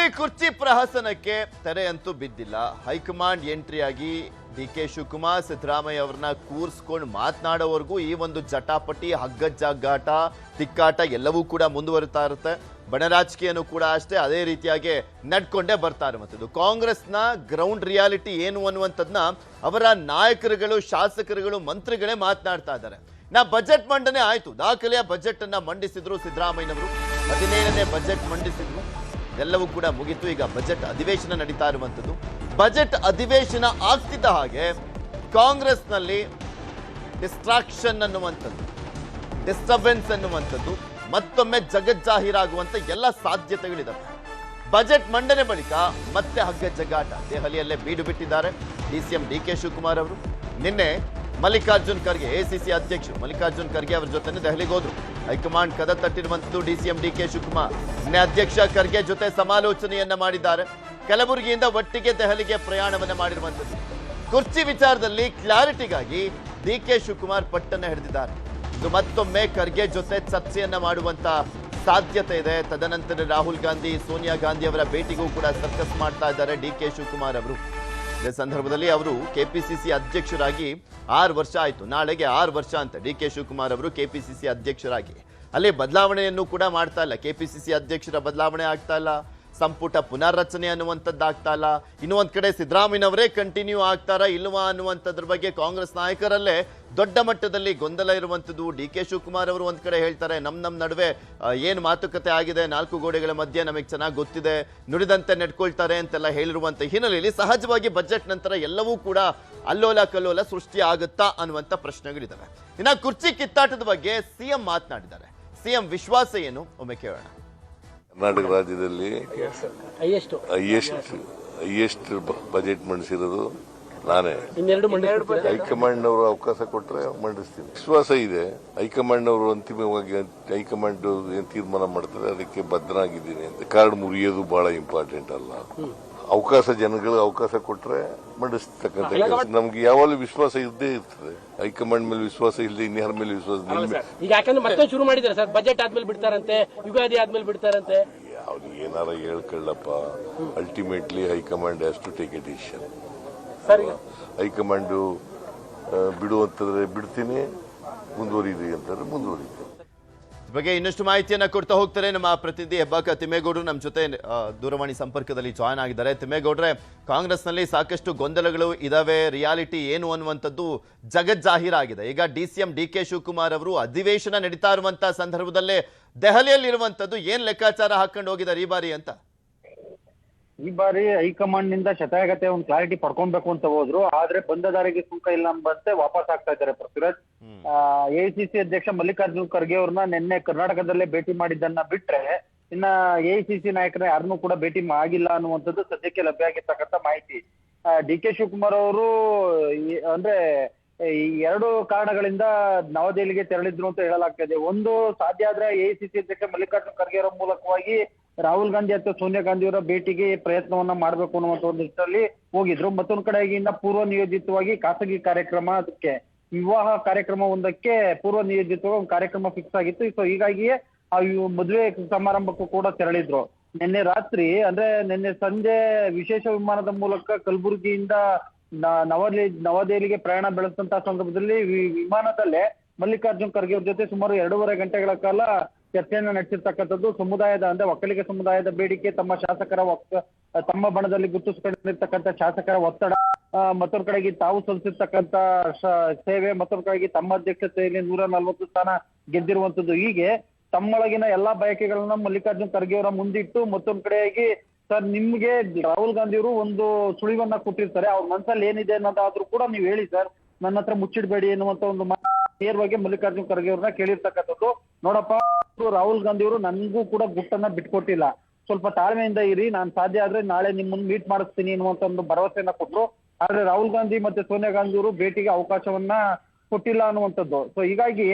ಇಲ್ಲಿ ಕುರ್ಚಿ ಪ್ರಹಸನಕ್ಕೆ ತೆರೆ ಅಂತೂ ಬಿದ್ದಿಲ್ಲ. ಹೈಕಮಾಂಡ್ ಎಂಟ್ರಿಯಾಗಿ ಡಿ.ಕೆ. ಶಿವಕುಮಾರ್ ಸಿದ್ದರಾಮಯ್ಯ ಅವರನ್ನ ಕೂರಿಸ್ಕೊಂಡು ಮಾತನಾಡೋವರೆಗೂ ಈ ಒಂದು ಜಟಾಪಟಿ, ಹಗ್ಗಜಗ್ಗಾಟ, ತಿಕ್ಕಾಟ ಎಲ್ಲವೂ ಕೂಡ ಮುಂದುವರಿತಾ ಇರುತ್ತೆ. ಬಣ ರಾಜಕೀಯನೂ ಕೂಡ ಅಷ್ಟೇ ಅದೇ ರೀತಿಯಾಗಿ ನಡ್ಕೊಂಡೇ ಬರ್ತಾ ಇರುವಂಥದ್ದು. ಕಾಂಗ್ರೆಸ್ನ ಗ್ರೌಂಡ್ ರಿಯಾಲಿಟಿ ಏನು ಅನ್ನುವಂಥದ್ದನ್ನ ಅವರ ನಾಯಕರುಗಳು, ಶಾಸಕರುಗಳು, ಮಂತ್ರಿಗಳೇ ಮಾತನಾಡ್ತಾ ಇದ್ದಾರೆ. ಬಜೆಟ್ ಮಂಡನೆ ಆಯ್ತು, ದಾಖಲೆಯ ಬಜೆಟ್ ಅನ್ನ ಮಂಡಿಸಿದ್ರು ಸಿದ್ದರಾಮಯ್ಯನವರು. 17ನೇ ಬಜೆಟ್ ಮಂಡಿಸಿದ್ರು, ಎಲ್ಲವೂ ಕೂಡ ಮುಗಿತು. ಈಗ ಬಜೆಟ್ ಅಧಿವೇಶನ ನಡೀತಾ ಇರುವಂಥದ್ದು. ಬಜೆಟ್ ಅಧಿವೇಶನ ಆಗ್ತಿದ್ದ ಹಾಗೆ ಕಾಂಗ್ರೆಸ್ನಲ್ಲಿ ಡಿಸ್ಟ್ರಾಕ್ಷನ್ ಅನ್ನುವಂಥದ್ದು, ಡಿಸ್ಟರ್ಬೆನ್ಸ್ ಅನ್ನುವಂಥದ್ದು ಮತ್ತೊಮ್ಮೆ ಜಗಜ್ಜಾಹೀರಾಗುವಂತ ಎಲ್ಲ ಸಾಧ್ಯತೆಗಳಿದಾವೆ. ಬಜೆಟ್ ಮಂಡನೆ ಬಳಿಕ ಮತ್ತೆ ಹಗ್ಗಜಗ್ಗಾಟ ದೆಹಲಿಯಲ್ಲೇ ಬೀಡು ಬಿಟ್ಟಿದ್ದಾರೆ ಡಿಸಿಎಂ ಡಿ.ಕೆ. ಶಿವಕುಮಾರ್ ಅವರು. ನಿನ್ನೆ ಮಲ್ಲಿಕಾರ್ಜುನ್ ಖರ್ಗೆ, ಎಸಿಸಿ ಅಧ್ಯಕ್ಷರು ಮಲ್ಲಿಕಾರ್ಜುನ್ ಖರ್ಗೆ ಅವರ ಜೊತೆ ದೆಹಲಿಗೆ ಹೋದ್ರು. ಹೈಕಮಾಂಡ್ ಕದ ತಟ್ಟಿರುವಂಥದ್ದು ಡಿಸಿಎಂ ಡಿ.ಕೆ. ಶಿವಕುಮಾರ್. ನಿನ್ನೆ ಅಧ್ಯಕ್ಷ ಖರ್ಗೆ ಜೊತೆ ಸಮಾಲೋಚನೆಯನ್ನ ಮಾಡಿದ್ದಾರೆ. ಕಲಬುರಗಿಯಿಂದ ಒಟ್ಟಿಗೆ ದೆಹಲಿಗೆ ಪ್ರಯಾಣವನ್ನ ಮಾಡಿರುವಂಥದ್ದು. ಕುರ್ಚಿ ವಿಚಾರದಲ್ಲಿ ಕ್ಲಾರಿಟಿಗಾಗಿ ಡಿ.ಕೆ. ಶಿವಕುಮಾರ್ ಪಟ್ಟನ್ನ ಹಿಡಿದಿದ್ದಾರೆ. ಇದು ಮತ್ತೊಮ್ಮೆ ಖರ್ಗೆ ಜೊತೆ ಚರ್ಚೆಯನ್ನ ಮಾಡುವಂತ ಸಾಧ್ಯತೆ ಇದೆ. ತದನಂತರ ರಾಹುಲ್ ಗಾಂಧಿ, ಸೋನಿಯಾ ಗಾಂಧಿ ಅವರ ಭೇಟಿಗೂ ಕೂಡ ಸರ್ಕಸ್ ಮಾಡ್ತಾ ಇದ್ದಾರೆ ಡಿ.ಕೆ. ಶಿವಕುಮಾರ್ ಅವರು. ಇದೇ ಸಂದರ್ಭದಲ್ಲಿ ಅವರು ಕೆಪಿಸಿಸಿ ಅಧ್ಯಕ್ಷರಾಗಿ 6 ವರ್ಷ ಆಯಿತು. ನಾಳೆಗೆ 6 ವರ್ಷ ಅಂತ ಡಿ.ಕೆ. ಶಿವಕುಮಾರ್ ಅವರು ಕೆಪಿಸಿಸಿ ಅಧ್ಯಕ್ಷರಾಗಿ. ಅಲ್ಲಿ ಬದಲಾವಣೆಯನ್ನು ಕೂಡ ಮಾಡ್ತಾ ಇಲ್ಲ. ಕೆಪಿಸಿಸಿ ಅಧ್ಯಕ್ಷರ ಬದಲಾವಣೆ ಆಗ್ತಾ ಇಲ್ಲ, ಸಂಪುಟ ಪುನರ್ರಚನೆ ಅನ್ನುವಂಥದ್ದು ಆಗ್ತಾ ಇಲ್ಲ. ಇನ್ನು ಒಂದ್ ಕಡೆ ಸಿದ್ದರಾಮಯ್ಯನವರೇ ಕಂಟಿನ್ಯೂ ಆಗ್ತಾರಾ ಇಲ್ವಾ ಅನ್ನುವಂಥದ್ರ ಬಗ್ಗೆ ಕಾಂಗ್ರೆಸ್ ನಾಯಕರಲ್ಲೇ ದೊಡ್ಡ ಮಟ್ಟದಲ್ಲಿ ಗೊಂದಲ ಇರುವಂಥದ್ದು. ಡಿ.ಕೆ. ಶಿವಕುಮಾರ್ ಅವರು ಒಂದ್ ಕಡೆ ಹೇಳ್ತಾರೆ, ನಮ್ಮ ನಡುವೆ ಏನು ಮಾತುಕತೆ ಆಗಿದೆ 4 ಗೋಡೆಗಳ ಮಧ್ಯೆ ನಮಗೆ ಚೆನ್ನಾಗಿ ಗೊತ್ತಿದೆ, ನುಡಿದಂತೆ ನಡ್ಕೊಳ್ತಾರೆ ಅಂತೆಲ್ಲ ಹೇಳಿರುವಂಥ ಹಿನ್ನೆಲೆಯಲ್ಲಿ ಸಹಜವಾಗಿ ಬಜೆಟ್ ನಂತರ ಎಲ್ಲವೂ ಕೂಡ ಅಲ್ಲೋಲ ಕಲ್ಲೋಲ ಸೃಷ್ಟಿ ಆಗುತ್ತಾ ಅನ್ನುವಂಥ ಪ್ರಶ್ನೆಗಳಿದ್ದಾವೆ. ಇನ್ನು ಕುರ್ಚಿ ಕಿತ್ತಾಟದ ಬಗ್ಗೆ ಸಿಎಂ ಮಾತನಾಡಿದ್ದಾರೆ. ಸಿಎಂ ವಿಶ್ವಾಸ ಏನು ಒಮ್ಮೆ ಕೇಳೋಣ. ಕರ್ನಾಟಕ ರಾಜ್ಯದಲ್ಲಿ ಹೈಯೆಸ್ಟ್ ಬಜೆಟ್ ಮಂಡಿಸಿರೋದು ನಾನೇ. ಹೈಕಮಾಂಡ್ ಅವರು ಅವಕಾಶ ಕೊಟ್ಟರೆ ಮಂಡಿಸ್ತೀನಿ. ವಿಶ್ವಾಸ ಇದೆ. ಹೈಕಮಾಂಡ್ ಅವರು ಅಂತಿಮವಾಗಿ ಹೈಕಮಾಂಡ್ ಏನ್ ತೀರ್ಮಾನ ಮಾಡ್ತಾರೆ ಅದಕ್ಕೆ ಬದ್ಧನಾಗಿದ್ದೀನಿ ಅಂತ. ಕಾರ್ಡ್ ಮುರಿಯೋದು ಬಹಳ ಇಂಪಾರ್ಟೆಂಟ್ ಅಲ್ಲ. ಅವಕಾಶ, ಜನಗಳಿಗೆ ಅವಕಾಶ ಕೊಟ್ರೆ ಮಂಡಿಸ್ತಕ್ಕಂಥ ಕೆಲಸ. ನಮ್ಗೆ ಯಾವಾಗಲೂ ವಿಶ್ವಾಸ ಇದ್ದೇ ಇರ್ತದೆ. ಹೈಕಮಾಂಡ್ ಮೇಲೆ ವಿಶ್ವಾಸ ಇಲ್ಲದೆ ಇನ್ಯಾರ ಮೇಲೆ ವಿಶ್ವಾಸ ಈಗ ಯಾಕಂದ್ರೆ ಮತ್ತೆ ಶುರು ಮಾಡಿದ್ದಾರೆ ಸರ್, ಬಜೆಟ್ ಆದ್ಮೇಲೆ ಬಿಡ್ತಾರಂತೆ, ಯುಗಾದಿ ಆದ್ಮೇಲೆ ಬಿಡ್ತಾರಂತೆ. ಯಾವ್ದು ಏನಾರ ಹೇಳ್ಕೊಳ್ಳಪ್ಪ, ultimately high command has to take a decision. High command ಬಿಡುವಂತಂದ್ರೆ ಬಿಡ್ತೀನಿ, ಮುಂದುವರಿದ್ರಿ ಅಂತಂದ್ರೆ ಮುಂದುವರಿತೀನಿ. ಬಗ್ಗೆ ಇನ್ನಷ್ಟು ಮಾಹಿತಿಯನ್ನ ಕೊಡ್ತಾ ಹೋಗ್ತಾರೆ ನಮ್ಮ ಪ್ರತಿನಿಧಿ ಹೆಬ್ಬಾಕ ತಿಮ್ಮೇಗೌಡರು ನಮ್ಮ ಜೊತೆ ದೂರವಾಣಿ ಸಂಪರ್ಕದಲ್ಲಿ ಜಾಯ್ನ್ ಆಗಿದ್ದಾರೆ. ತಿಮ್ಮೇಗೌಡ್ರೆ, ಕಾಂಗ್ರೆಸ್ನಲ್ಲಿ ಸಾಕಷ್ಟು ಗೊಂದಲಗಳು ಇದಾವೆ. ರಿಯಾಲಿಟಿ ಏನು ಅನ್ನುವಂಥದ್ದು ಜಗಜ್ಜಾಹೀರಾಗಿದೆ. ಈಗ ಡಿಸಿಎಂ ಡಿ.ಕೆ. ಶಿವಕುಮಾರ್ ಅವರು ಅಧಿವೇಶನ ನಡೀತಾ ಇರುವಂತಹ ಸಂದರ್ಭದಲ್ಲೇ ದೆಹಲಿಯಲ್ಲಿರುವಂಥದ್ದು ಏನ್ ಲೆಕ್ಕಾಚಾರ ಹಾಕೊಂಡು ಹೋಗಿದ್ದಾರೆ ಈ ಬಾರಿ ಅಂತ? ಈ ಬಾರಿ ಹೈಕಮಾಂಡ್ ನಿಂದ ಶತಾಯಗತೆ ಒಂದು ಕ್ಲಾರಿಟಿ ಪಡ್ಕೊಳ್ಬೇಕು ಅಂತ ಹೋದ್ರು. ಆದ್ರೆ ಬಂದ ದಾರಿಗೆ ಸುಂಕ ಇಲ್ಲ ಅಂಬಂತೆ ವಾಪಸ್ ಆಗ್ತಾ ಇದ್ದಾರೆ ಪೃಥ್ವಿರಾಜ್. ಎಐಸಿಸಿ ಅಧ್ಯಕ್ಷ ಮಲ್ಲಿಕಾರ್ಜುನ್ ಖರ್ಗೆ ಅವ್ರನ್ನ ನಿನ್ನೆ ಕರ್ನಾಟಕದಲ್ಲೇ ಭೇಟಿ ಮಾಡಿದ್ದನ್ನ ಬಿಟ್ರೆ ಇನ್ನ ಎಐಸಿಸಿ ನಾಯಕರ ಯಾರನ್ನೂ ಕೂಡ ಭೇಟಿ ಆಗಿಲ್ಲ ಅನ್ನುವಂಥದ್ದು ಸದ್ಯಕ್ಕೆ ಲಭ್ಯ ಆಗಿರ್ತಕ್ಕಂಥ ಮಾಹಿತಿ. ಡಿ.ಕೆ. ಶಿವಕುಮಾರ್ ಅವರು ಅಂದ್ರೆ ಈ 2 ಕಾರಣಗಳಿಂದ ನವದೆಹಲಿಗೆ ತೆರಳಿದ್ರು ಅಂತ ಹೇಳಲಾಗ್ತಾ ಇದೆ. ಒಂದು, ಸಾಧ್ಯ ಆದ್ರೆ ಎಐಸಿಸಿ ಅಧ್ಯಕ್ಷ ಮಲ್ಲಿಕಾರ್ಜುನ್ ಖರ್ಗೆ ಅವರ ಮೂಲಕವಾಗಿ ರಾಹುಲ್ ಗಾಂಧಿ ಅಥವಾ ಸೋನಿಯಾ ಗಾಂಧಿ ಅವರ ಭೇಟಿಗೆ ಪ್ರಯತ್ನವನ್ನ ಮಾಡ್ಬೇಕು ಅನ್ನುವಂಥ ಒಂದು ನಿಟ್ಟಿನಲ್ಲಿ ಹೋಗಿದ್ರು. ಮತ್ತೊಂದು ಕಡೆಗಿಂದ ಪೂರ್ವ ನಿಯೋಜಿತವಾಗಿ ಖಾಸಗಿ ಕಾರ್ಯಕ್ರಮ, ಅದಕ್ಕೆ ವಿವಾಹ ಕಾರ್ಯಕ್ರಮ ಒಂದಕ್ಕೆ ಪೂರ್ವ ನಿಯೋಜಿತವಾಗಿ ಒಂದು ಕಾರ್ಯಕ್ರಮ ಫಿಕ್ಸ್ ಆಗಿತ್ತು. ಸೊ ಹೀಗಾಗಿಯೇ ಆ ಮದುವೆ ಸಮಾರಂಭಕ್ಕೂ ಕೂಡ ತೆರಳಿದ್ರು. ನಿನ್ನೆ ರಾತ್ರಿ ಅಂದ್ರೆ ನಿನ್ನೆ ಸಂಜೆ ವಿಶೇಷ ವಿಮಾನದ ಮೂಲಕ ಕಲಬುರಗಿಯಿಂದ ನವದೆಹಲಿಗೆ ಪ್ರಯಾಣ ಬೆಳೆಸಿದಂತಹ ಸಂದರ್ಭದಲ್ಲಿ ವಿಮಾನದಲ್ಲೇ ಮಲ್ಲಿಕಾರ್ಜುನ್ ಖರ್ಗೆ ಅವ್ರ ಜೊತೆ ಸುಮಾರು 2.5 ಗಂಟೆಗಳ ಕಾಲ ಚರ್ಚೆಯನ್ನ ನಡೆಸಿರ್ತಕ್ಕಂಥದ್ದು. ಸಮುದಾಯದ ಅಂದ್ರೆ ಒಕ್ಕಲಿಗ ಸಮುದಾಯದ ಬೇಡಿಕೆ, ತಮ್ಮ ಬಣದಲ್ಲಿ ಗುರುತಿಸಿಕೊಂಡಿರ್ತಕ್ಕಂಥ ಶಾಸಕರ ಒತ್ತಡ, ಮತ್ತೊಂದು ಕಡೆಗೆ ತಾವು ಸಲ್ಲಿಸಿರ್ತಕ್ಕಂಥ ಸೇವೆ, ಮತ್ತೊಂದು ಕಡೆಗೆ ತಮ್ಮ ಅಧ್ಯಕ್ಷತೆಯಲ್ಲಿ 140 ಸ್ಥಾನ ಗೆದ್ದಿರುವಂತದ್ದು, ಹೀಗೆ ತಮ್ಮೊಳಗಿನ ಎಲ್ಲಾ ಬಯಕೆಗಳನ್ನ ಮಲ್ಲಿಕಾರ್ಜುನ್ ಖರ್ಗೆ ಅವರ ಮುಂದಿಟ್ಟು, ಮತ್ತೊಂದು ಕಡೆಯಾಗಿ ಸರ್ ನಿಮ್ಗೆ ರಾಹುಲ್ ಗಾಂಧಿ ಅವರು ಒಂದು ಸುಳಿವನ್ನ ಕೊಟ್ಟಿರ್ತಾರೆ, ಅವ್ರ ಮನಸ್ಸಲ್ಲಿ ಏನಿದೆ ಅನ್ನೋದಾದ್ರೂ ಕೂಡ ನೀವು ಹೇಳಿ ಸರ್, ನನ್ನ ಹತ್ರ ಮುಚ್ಚಿಡ್ಬೇಡಿ ಎನ್ನುವಂತ ಒಂದು ನೇರವಾಗಿ ಮಲ್ಲಿಕಾರ್ಜುನ್ ಖರ್ಗೆ ಅವ್ರನ್ನ ಕೇಳಿರ್ತಕ್ಕಂಥದ್ದು. ನೋಡಪ್ಪ, ರಾಹುಲ್ ಗಾಂಧಿ ಅವರು ನನ್ಗೂ ಕೂಡ ಗುಟ್ಟನ್ನ ಬಿಟ್ಕೊಟ್ಟಿಲ್ಲ, ಸ್ವಲ್ಪ ತಾಳ್ಮೆಯಿಂದ ಇರಿ, ನಾನು ಸಾಧ್ಯ ಆದ್ರೆ ನಾಳೆ ನಿಮ್ಮನ್ನು ಮೀಟ್ ಮಾಡಿಸ್ತೀನಿ ಎನ್ನುವಂತ ಒಂದು ಭರವಸೆಯನ್ನ ಕೊಟ್ಟರು. ಆದ್ರೆ ರಾಹುಲ್ ಗಾಂಧಿ ಮತ್ತೆ ಸೋನಿಯಾ ಗಾಂಧಿ ಅವರು ಭೇಟಿಗೆ ಅವಕಾಶವನ್ನ ಕೊಟ್ಟಿಲ್ಲ ಅನ್ನುವಂಥದ್ದು. ಸೊ ಹೀಗಾಗಿ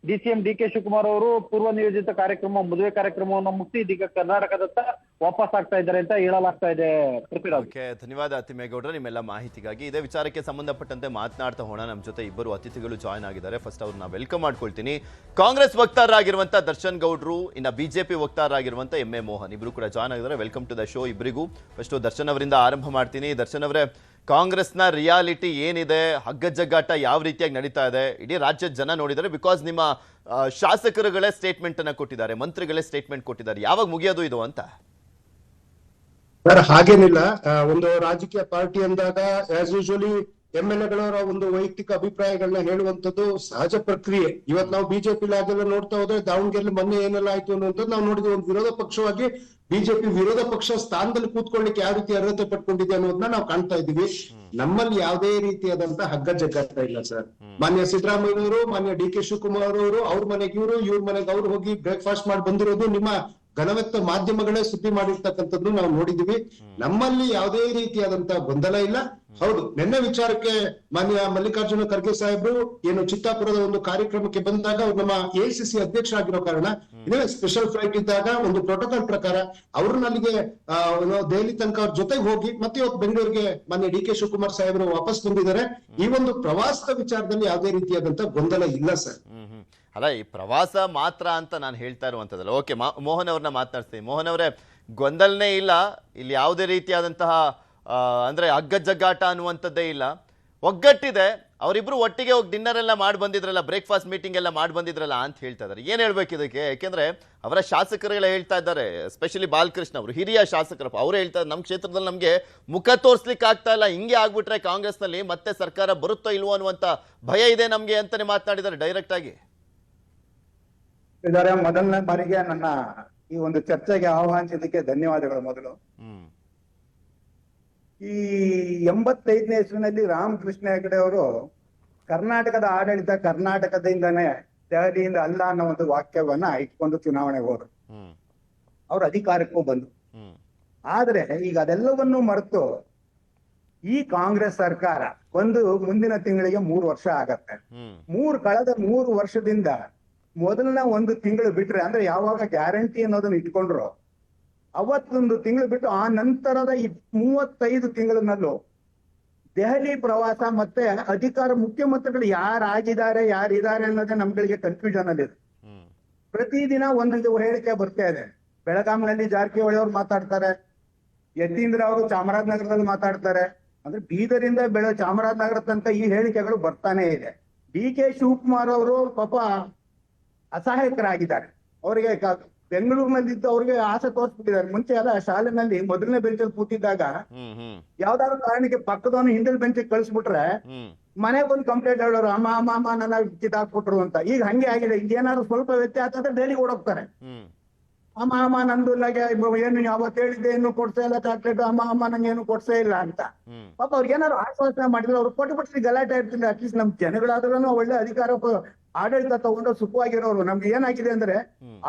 DCM DK ಶಿವಕುಮಾರ್ ಅವರು ಪೂರ್ವ ನಿಯೋಜಿತ ಕಾರ್ಯಕ್ರಮ ಮದುವೆ ಕಾರ್ಯಕ್ರಮವನ್ನು ಮುಗಿಸಿ ಇದೀಗ ಕರ್ನಾಟಕದತ್ತ ವಾಪಸ್ ಆಗ್ತಾ ಇದ್ದಾರೆ ಅಂತ ಹೇಳಲಾಗ್ತಾ ಇದೆ. ಪೃಥ್ವಿರಾಜ್. ಓಕೆ, ಧನ್ಯವಾದ ತಿಮ್ಮೇಗೌಡ್ರೆ ನಿಮ್ಮೆಲ್ಲ ಮಾಹಿತಿಗಾಗಿ. ಇದೇ ವಿಚಾರಕ್ಕೆ ಸಂಬಂಧಪಟ್ಟಂತೆ ಮಾತನಾಡ್ತಾ ಹೋಣ. ನಮ್ಮ ಜೊತೆ ಇಬ್ಬರು ಅತಿಥಿಗಳು ಜಾಯ್ನ್ ಆಗಿದ್ದಾರೆ. ಫಸ್ಟ್ ಅವ್ರನ್ನ ವೆಲ್ಕಮ್ ಮಾಡ್ಕೊಳ್ತೀನಿ. ಕಾಂಗ್ರೆಸ್ ವಕ್ತಾರರಾಗಿರುವಂತ ದರ್ಶನ್ ಗೌಡ್ರು, ಇನ್ನ ಬಿಜೆಪಿ ವಕ್ತಾರರಾಗಿರುವಂತ MA ಮೋಹನ್ ಇಬ್ರು ಕೂಡ ಜಾಯ್ನ್ ಆಗಿದ್ದಾರೆ. ವೆಲ್ಕಮ್ ಟು ದ ಶೋ ಇಬ್ಬರಿಗೂ. ಫಸ್ಟ್ ದರ್ಶನ್ ಅವರಿಂದ ಆರಂಭ ಮಾಡ್ತೀನಿ. ದರ್ಶನ್ ಅವರೇ, ಕಾಂಗ್ರೆಸ್ನ ರಿಯಾಲಿಟಿ ಏನಿದೆ, ಹಗ್ಗಜಗ್ಗಾಟ ಯಾವ ರೀತಿಯಾಗಿ ನಡೀತಾ ಇದೆ, ಇಡೀ ರಾಜ್ಯದ ಜನ ನೋಡಿದ್ದಾರೆ. ಬಿಕಾಸ್ ನಿಮ್ಮ ಶಾಸಕರುಗಳೇ ಸ್ಟೇಟ್ಮೆಂಟ್ ಅನ್ನ ಕೊಟ್ಟಿದ್ದಾರೆ, ಮಂತ್ರಿಗಳೇ ಸ್ಟೇಟ್ಮೆಂಟ್ ಕೊಟ್ಟಿದ್ದಾರೆ. ಯಾವಾಗ ಮುಗಿಯೋದು ಇದು ಅಂತ? ಸರ್, ಹಾಗೇನಿಲ್ಲ. ಒಂದು ರಾಜಕೀಯ ಪಾರ್ಟಿ ಅಂದಾಗ ಆಸ್ ಯೂಶುವಲಿ MLA-ಗಳವರ ಒಂದು ವೈಯಕ್ತಿಕ ಅಭಿಪ್ರಾಯಗಳನ್ನ ಹೇಳುವಂತದ್ದು ಸಹಜ ಪ್ರಕ್ರಿಯೆ. ಇವತ್ತು ನಾವು ಬಿಜೆಪಿ ಆಗಲ್ಲ ನೋಡ್ತಾ ಹೋದ್ರೆ ದಾವಣಗೆರೆ ಮೊನ್ನೆ ಏನೆಲ್ಲ ಆಯ್ತು ಅನ್ನುವಂಥದ್ದು ನಾವು ನೋಡಿದ್ವಿ. ಒಂದು ವಿರೋಧ ಪಕ್ಷವಾಗಿ ಬಿಜೆಪಿ ವಿರೋಧ ಪಕ್ಷ ಸ್ಥಾನದಲ್ಲಿ ಕೂತ್ಕೊಳ್ಳಿಕ್ಕೆ ಯಾವ ರೀತಿ ಅರ್ಹತೆ ಪಡ್ಕೊಂಡಿದೆ ಅನ್ನೋದನ್ನ ನಾವು ಕಾಣ್ತಾ ಇದ್ದೀವಿ. ನಮ್ಮಲ್ಲಿ ಯಾವುದೇ ರೀತಿಯಾದಂತ ಹಗ್ಗ ಜಗ್ಗಾಟ ಇಲ್ಲ ಸರ್. ಮಾನ್ಯ ಸಿದ್ದರಾಮಯ್ಯನವರು, ಮಾನ್ಯ DK ಶಿವಕುಮಾರ್ ಅವರು, ಅವ್ರ ಮನೆಗೆ ಇವ್ರ ಮನೆಗೆ ಅವ್ರು ಹೋಗಿ ಬ್ರೇಕ್ಫಾಸ್ಟ್ ಮಾಡಿ ಬಂದಿರೋದು ನಿಮ್ಮ ಘನವೆತ್ತ ಮಾಧ್ಯಮಗಳೇ ಸುದ್ದಿ ಮಾಡಿರ್ತಕ್ಕಂಥದ್ದು ನಾವು ನೋಡಿದೀವಿ. ನಮ್ಮಲ್ಲಿ ಯಾವುದೇ ರೀತಿಯಾದಂತಹ ಗೊಂದಲ ಇಲ್ಲ. ಹೌದು, ನಿನ್ನೆ ವಿಚಾರಕ್ಕೆ ಮಾನ್ಯ ಮಲ್ಲಿಕಾರ್ಜುನ ಖರ್ಗೆ ಸಾಹೇಬ್ರು ಏನು ಚಿತ್ತಾಪುರದ ಒಂದು ಕಾರ್ಯಕ್ರಮಕ್ಕೆ ಬಂದಾಗ ಅವ್ರು ನಮ್ಮ AICC ಅಧ್ಯಕ್ಷರಾಗಿರೋ ಕಾರಣ ಇದೇ ಸ್ಪೆಷಲ್ ಫ್ಲೈಟ್ ಇದ್ದಾಗ ಒಂದು ಪ್ರೋಟೋಕಾಲ್ ಪ್ರಕಾರ ಅವ್ರನ್ನ ಅಲ್ಲಿಗೆ ದೆಹಲಿ ತನಕ ಅವ್ರ ಜೊತೆಗೆ ಹೋಗಿ ಮತ್ತೆ ಇವತ್ತು ಬೆಂಗಳೂರಿಗೆ ಮಾನ್ಯ DK ಶಿವಕುಮಾರ್ ಸಾಹೇಬ್ರು ವಾಪಸ್ ಬಂದಿದ್ದಾರೆ. ಈ ಒಂದು ಪ್ರವಾಸದ ವಿಚಾರದಲ್ಲಿ ಯಾವುದೇ ರೀತಿಯಾದಂತ ಗೊಂದಲ ಇಲ್ಲ ಸರ್. ಅಲ್ಲ, ಈ ಪ್ರವಾಸ ಮಾತ್ರ ಅಂತ ನಾನು ಹೇಳ್ತಾ ಇರುವಂತದ್ದಲ್ಲ. ಓಕೆ, ಮೋಹನ್ ಅವ್ರನ್ನ ಮಾತನಾಡ್ತೀನಿ. ಮೋಹನ್ ಅವರೇ, ಗೊಂದಲನೇ ಇಲ್ಲ ಇಲ್ಲಿ, ಯಾವುದೇ ರೀತಿಯಾದಂತಹ ಅಂದ್ರೆ ಹಗ್ಗಜಗ್ಗಾಟ ಅನ್ನುವಂಥದ್ದೇ ಇಲ್ಲ, ಒಗ್ಗಟ್ಟಿದೆ. ಅವರಿಬ್ರು ಒಟ್ಟಿಗೆ ಹೋಗಿ ಡಿನ್ನರ್ ಎಲ್ಲ ಮಾಡಿ ಬಂದಿದ್ರಲ್ಲ, ಬ್ರೇಕ್ಫಾಸ್ಟ್ ಮೀಟಿಂಗ್ ಎಲ್ಲ ಮಾಡಿ ಬಂದಿದ್ರಲ್ಲ ಅಂತ ಹೇಳ್ತಾ ಇದ್ದಾರೆ. ಏನ್ ಹೇಳ್ಬೇಕು ಇದಕ್ಕೆ? ಯಾಕೆಂದ್ರೆ ಅವರ ಶಾಸಕರುಗಳೇ ಹೇಳ್ತಾ ಇದ್ದಾರೆ, ಎಸ್ಪೆಷಲಿ ಬಾಲಕೃಷ್ಣ ಅವರು ಹಿರಿಯ ಶಾಸಕರಪ್ಪ, ಅವರೇ ಹೇಳ್ತಾ ಇದ್ದಾರೆ, ನಮ್ಮ ಕ್ಷೇತ್ರದಲ್ಲಿ ನಮಗೆ ಮುಖ ತೋರ್ಸ್ಲಿಕ್ಕೆ ಆಗ್ತಾ ಇಲ್ಲ, ಹಿಂಗೆ ಆಗ್ಬಿಟ್ರೆ ಕಾಂಗ್ರೆಸ್ನಲ್ಲಿ ಮತ್ತೆ ಸರ್ಕಾರ ಬರುತ್ತೋ ಇಲ್ವೋ ಅನ್ನುವಂತ ಭಯ ಇದೆ ನಮ್ಗೆ ಅಂತಾನೆ ಮಾತನಾಡಿದ್ದಾರೆ ಡೈರೆಕ್ಟ್ ಆಗಿ. ಇದಾರೆ. ಮೊದಲನೇ ಬಾರಿಗೆ ನನ್ನ ಈ ಒಂದು ಚರ್ಚೆಗೆ ಆಹ್ವಾನಿಸಿದ್ದಕ್ಕೆ ಧನ್ಯವಾದಗಳು. ಮೊದಲು ಈ 85ನೇ ಇಸ್ವಿನಲ್ಲಿ ರಾಮಕೃಷ್ಣ ಹೆಗಡೆ ಅವರು ಕರ್ನಾಟಕದ ಆಡಳಿತ ಕರ್ನಾಟಕದಿಂದನೇ ದೆಹಲಿಯಿಂದ ಅಲ್ಲ ಅನ್ನೋ ಒಂದು ವಾಕ್ಯವನ್ನ ಇಟ್ಕೊಂಡು ಚುನಾವಣೆಗೆ ಹೋದ್ರು. ಅವ್ರ ಅಧಿಕಾರಕ್ಕೂ ಬಂದ್ರು. ಆದ್ರೆ ಈಗ ಅದೆಲ್ಲವನ್ನೂ ಮರೆತು ಈ ಕಾಂಗ್ರೆಸ್ ಸರ್ಕಾರ ಒಂದು ಮುಂದಿನ ತಿಂಗಳಿಗೆ 3 ವರ್ಷ ಆಗತ್ತೆ. ಕಳೆದ 3 ವರ್ಷದಿಂದ ಮೊದಲನ 1 ತಿಂಗಳು ಬಿಟ್ರೆ, ಅಂದ್ರೆ ಯಾವಾಗ ಗ್ಯಾರಂಟಿ ಅನ್ನೋದನ್ನ ಇಟ್ಕೊಂಡ್ರು ಅವತ್ತೊಂದು ತಿಂಗಳು ಬಿಟ್ಟು ಆ ನಂತರದ 35 ತಿಂಗಳಿನಲ್ಲೂ ದೆಹಲಿ ಪ್ರವಾಸ ಮತ್ತೆ ಅಧಿಕಾರ ಮುಖ್ಯಮಂತ್ರಿಗಳು ಯಾರಾಗಿದ್ದಾರೆ ಯಾರಿದ್ದಾರೆ ಅನ್ನೋದೇ ನಮ್ಗಳಿಗೆ ಕನ್ಫ್ಯೂಷನ್ ಅಲ್ಲಿ ಇದೆ. ಪ್ರತಿದಿನ ಒಂದೊಂದು ಹೇಳಿಕೆ ಬರ್ತಾ ಇದೆ. ಬೆಳಗಾಂನಲ್ಲಿ ಜಾರಕಿಹೊಳಿ ಅವ್ರು ಮಾತಾಡ್ತಾರೆ, ಯತೀಂದ್ರ ಅವರು ಚಾಮರಾಜನಗರದಲ್ಲಿ ಮಾತಾಡ್ತಾರೆ. ಅಂದ್ರೆ ಬೀದರಿಂದ ಚಾಮರಾಜನಗರ ತನಕ ಈ ಹೇಳಿಕೆಗಳು ಬರ್ತಾನೆ ಇದೆ. DK ಶಿವಕುಮಾರ್ ಅವರು ಪಾಪ ಅಸಹಾಯಕರಾಗಿದ್ದಾರೆ. ಅವರಿಗೆ ಬೆಂಗಳೂರಿನಲ್ಲಿದ್ದು ಅವ್ರಿಗೆ ಆಸೆ ತೋರಿಸ್ಬಿಟ್ಟಿದ್ದಾರೆ. ಮುಂಚೆ ಎಲ್ಲ ಶಾಲೆನಲ್ಲಿ ಮೊದಲನೇ ಬೆಂಚಲ್ಲಿ ಕೂತಿದ್ದಾಗ ಯಾವ್ದಾದ್ರು ಕಾರಣಕ್ಕೆ ಪಕ್ಕದವನು ಹಿಂದಿನ ಬೆಂಚಿಗೆ ಕಳಿಸ್ಬಿಟ್ರೆ ಮನೆಗೆ ಒಂದು ಕಂಪ್ಲೇಂಟ್ ಹೇಳೋರು, ಅಮ್ಮ ನನ್ನ ಕಿತ್ತಾಕ್ಬಿಟ್ರು ಅಂತ. ಈಗ ಹಂಗೆ ಆಗಿದೆ. ಈಗ ಏನಾದ್ರು ಸ್ವಲ್ಪ ವ್ಯತ್ಯಾಸ ಆದ್ರೆ ಡೈಲಿಗೆ ಓಡೋಗ್ತಾರೆ. ಅಮ್ಮ ನಂದು ಏನು ಯಾವತ್ತು ಹೇಳಿದ್ದೆ ಏನು ಕೊಡ್ಸೇ ಇಲ್ಲ ಚಾಕ್ಲೇಟ್, ಅಮ್ಮ ನಂಗೆ ಏನು ಕೊಡ್ಸೇ ಇಲ್ಲ ಅಂತ. ಪಾಪ ಅವ್ರಿಗೆ ಏನಾದ್ರು ಆಶ್ವಾಸನೆ ಮಾಡಿದ್ರೆ ಅವ್ರು ಕೊಟ್ಟು ಗಲಾಟೆ ಇರ್ತಿಲ್ಲ. ಅಟ್ಲೀಸ್ಟ್ ನಮ್ ಜನಗಳಾದ್ರೂ ಒಳ್ಳೆ ಅಧಿಕಾರ ಆಡಳಿತ ತಗೊಂಡು ಸುಖವಾಗಿರೋರು. ನಮ್ಗೆ ಏನಾಗಿದೆ ಅಂದ್ರೆ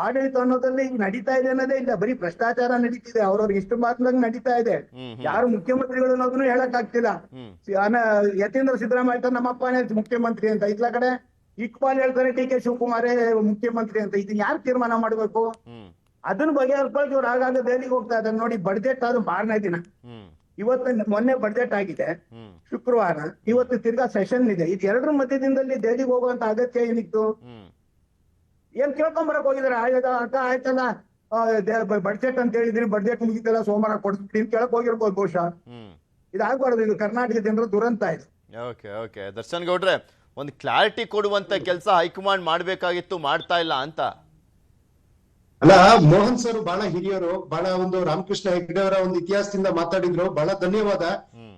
ಆಡಳಿತ ಅನ್ನೋದ್ರಲ್ಲಿ ನಡೀತಾ ಇದೆ ಅನ್ನೋದೇ ಇಲ್ಲ, ಬರೀ ಭ್ರಷ್ಟಾಚಾರ ನಡೀತಿದೆ. ಅವ್ರವ್ರಿಗೆ ಇಷ್ಟು ಮಾತ್ರ ನಡೀತಾ ಇದೆ. ಯಾರು ಮುಖ್ಯಮಂತ್ರಿಗಳು ಅನ್ನೋದನ್ನು ಹೇಳಕ್ ಆಗ್ತಿಲ್ಲ. ಯತೀಂದ್ರ ಸಿದ್ದರಾಮಯ್ಯ ನಮ್ಮಪ್ಪನೇ ಮುಖ್ಯಮಂತ್ರಿ ಅಂತ, ಇತ್ಲ ಕಡೆ ಇಕ್ಬಾಲ್ ಹೇಳ್ತಾರೆ DK ಶಿವಕುಮಾರೇ ಮುಖ್ಯಮಂತ್ರಿ ಅಂತ. ಇದನ್ನ ಯಾರು ತೀರ್ಮಾನ ಮಾಡ್ಬೇಕು? ಅದನ್ನ ಬಗೆಹರಿಸ್ಕೊಳ್ಳಿ ಇವ್ರು ಆಗಾಗ ದೆಹಲಿಗೆ ಹೋಗ್ತಾ ಇದ್ದಾರೆ. ನೋಡಿ, ಬಡ್ಜೆಟ್ ಅದು 6ನೇ ದಿನ. ಮೊನ್ನೆ ಬಡ್ಜೆಟ್ ಆಗಿದೆ ಶುಕ್ರವಾರ, ಇವತ್ತು ತಿರ್ಗಾ ಸೆಷನ್ ಇದೆ. ಇದು 2 ಮಧ್ಯದಿಂದಲ್ಲಿ ದೆಹಲಿಗೆ ಹೋಗುವಂತ ಅಗತ್ಯ ಏನಿತ್ತು? ಏನ್ ಕೇಳ್ಕೊಂಬರಕ್ ಹೋಗಿದಾರೆ? ಅಕ್ಕ ಆಯ್ತಲ್ಲ ಬಡ್ಜೆಟ್ ಅಂತ ಹೇಳಿದ್ರಿ, ಬಡ್ಜೆಟ್ ಮುಗಿತಲ್ಲ ಸೋಮವಾರ ಕೊಡ್ತೀನಿ ಕೇಳಕ್ ಹೋಗಿರ್ಬೋದು ಬಹುಶಃ. ಇದಾಗಬಾರ್ದು. ಇದು ಕರ್ನಾಟಕ ಜನರು ದುರಂತ ಇದೆ. ಓಕೆ ದರ್ಶನ್ ಗೌಡ್ರೆ, ಒಂದು ಕ್ಲಾರಿಟಿ ಕೊಡುವಂತ ಕೆಲಸ ಹೈಕಮಾಂಡ್ ಮಾಡ್ಬೇಕಾಗಿತ್ತು, ಮಾಡ್ತಾ ಇಲ್ಲ ಅಂತ. ಅಲ್ಲ, ಮೋಹನ್ ಸರ್ ಬಹಳ ಹಿರಿಯರು, ಬಹಳ ಒಂದು ರಾಮಕೃಷ್ಣ ಹೆಗಡೆ ಅವರ ಒಂದು ಇತಿಹಾಸದಿಂದ ಮಾತಾಡಿದ್ರು. ಬಹಳ ಧನ್ಯವಾದ.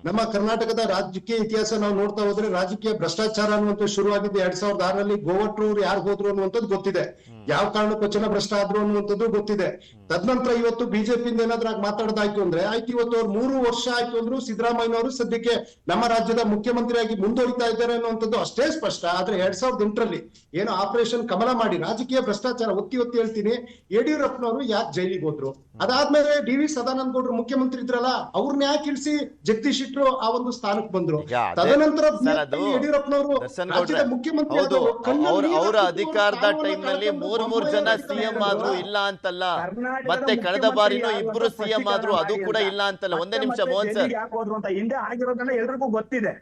ನಮ್ಮ ಕರ್ನಾಟಕದ ರಾಜಕೀಯ ಇತಿಹಾಸ ನಾವು ನೋಡ್ತಾ ಹೋದ್ರೆ ರಾಜಕೀಯ ಭ್ರಷ್ಟಾಚಾರ ಅನ್ನುವಂಥ ಶುರುವಾಗಿದ್ದು 2006ರಲ್ಲಿ. ಗೋವಟ್ರವ್ರು ಯಾರು ಹೋದ್ರು ಅನ್ನುವಂಥದ್ದು ಗೊತ್ತಿದೆ, ಯಾವ ಕಾರಣಕ್ಕೂ ಜನ ಭ್ರಷ್ಟ ಆದ್ರು ಅನ್ನುವಂಥದ್ದು ಗೊತ್ತಿದೆ. ತದನಂತರ ಇವತ್ತು ಬಿಜೆಪಿಯಿಂದ ಏನಾದ್ರೂ ಮಾತಾಡೋದಾಯ್ತು ಅಂದ್ರೆ ಆಯ್ತು, ಇವತ್ತು ಅವ್ರು 3 ವರ್ಷ ಆಯ್ತು ಅಂದ್ರು ಸಿದ್ದರಾಮಯ್ಯನವರು ಸದ್ಯಕ್ಕೆ ನಮ್ಮ ರಾಜ್ಯದ ಮುಖ್ಯಮಂತ್ರಿಯಾಗಿ ಮುಂದುವರಿತಾ ಇದ್ದಾರೆ ಅನ್ನುವಂಥದ್ದು ಅಷ್ಟೇ ಸ್ಪಷ್ಟ. ಆದ್ರೆ 2008ರಲ್ಲಿ ಏನು ಆಪರೇಷನ್ ಕಮಲ ಮಾಡಿ ರಾಜಕೀಯ ಭ್ರಷ್ಟಾಚಾರ ಒತ್ತಿ ಹೇಳ್ತೀನಿ, ಯಡಿಯೂರಪ್ಪನವರು ಯಾಕೆ ಜೈಲಿಗೆ ಹೋದ್ರು? ಅದಾದ್ಮೇಲೆ DV ಸದಾನಂದ ಗೌಡ್ರು ಮುಖ್ಯಮಂತ್ರಿ ಇದ್ರಲ್ಲ, ಅವ್ರನ್ನ ಯಾಕೆ ಇಳಿಸಿ ಜಗದೀಶ್ ಮಿನಿಸ್ಟರ್ ಆ ಒಂದು ಸ್ಥಾನಕ್ಕೆ ಬಂದ್ರು. ಈಗ ಅದೇ- ತದನಂತರ ಸರ್, ಅದು ಯಡಿಯೂರಪ್ಪನವರು ದರ್ಶನ್ ರಾಜ್ಯದ ಗೌಡ್ರೆ, ಮುಖ್ಯಮಂತ್ರಿ ಹೌದು, ಆದವರು. ಕಣ್ಣಲ್ಲಿ ನೀರು ಅವರ ಹಾಕಿದ್ರು, ಅಧಿಕಾರದ ಸ್ಥಾನವನ್ನ ಟೈಮ್ ನಲ್ಲಿ ಕಳ್ಕೊಂಡು ಮೂರ್ ಜನ ಬೊಮ್ಮಾಯಿ ಸಿಎಂ ಆದ್ರು, ಇಲ್ಲ ಅಂತಲ್ಲ. ಕರ್ನಾಟಕದ ಮತ್ತೆ ಕಳೆದ ಮುಖ್ಯಮಂತ್ರಿ ಬಾರಿನೂ ಯಾರು ಇಬ್ರು ಅಂತ ಸಿಎಂ ಆದ್ರು, ಅದು ಕೂಡ ಇಲ್ಲ ಅಂತಲ್ಲ. ಒಂದೇ ನಿಮಿಷ ಮೋಹನ್ ಸರ್, ಜೈಲಿಗೆ ಯಾಕೆ ಹೋದ್ರು ಅಂತ ಹಿಂದೆ ಆಗಿರೋದನ್ನ ಎಲ್ರಿಗೂ ಗೊತ್ತಿದೆ.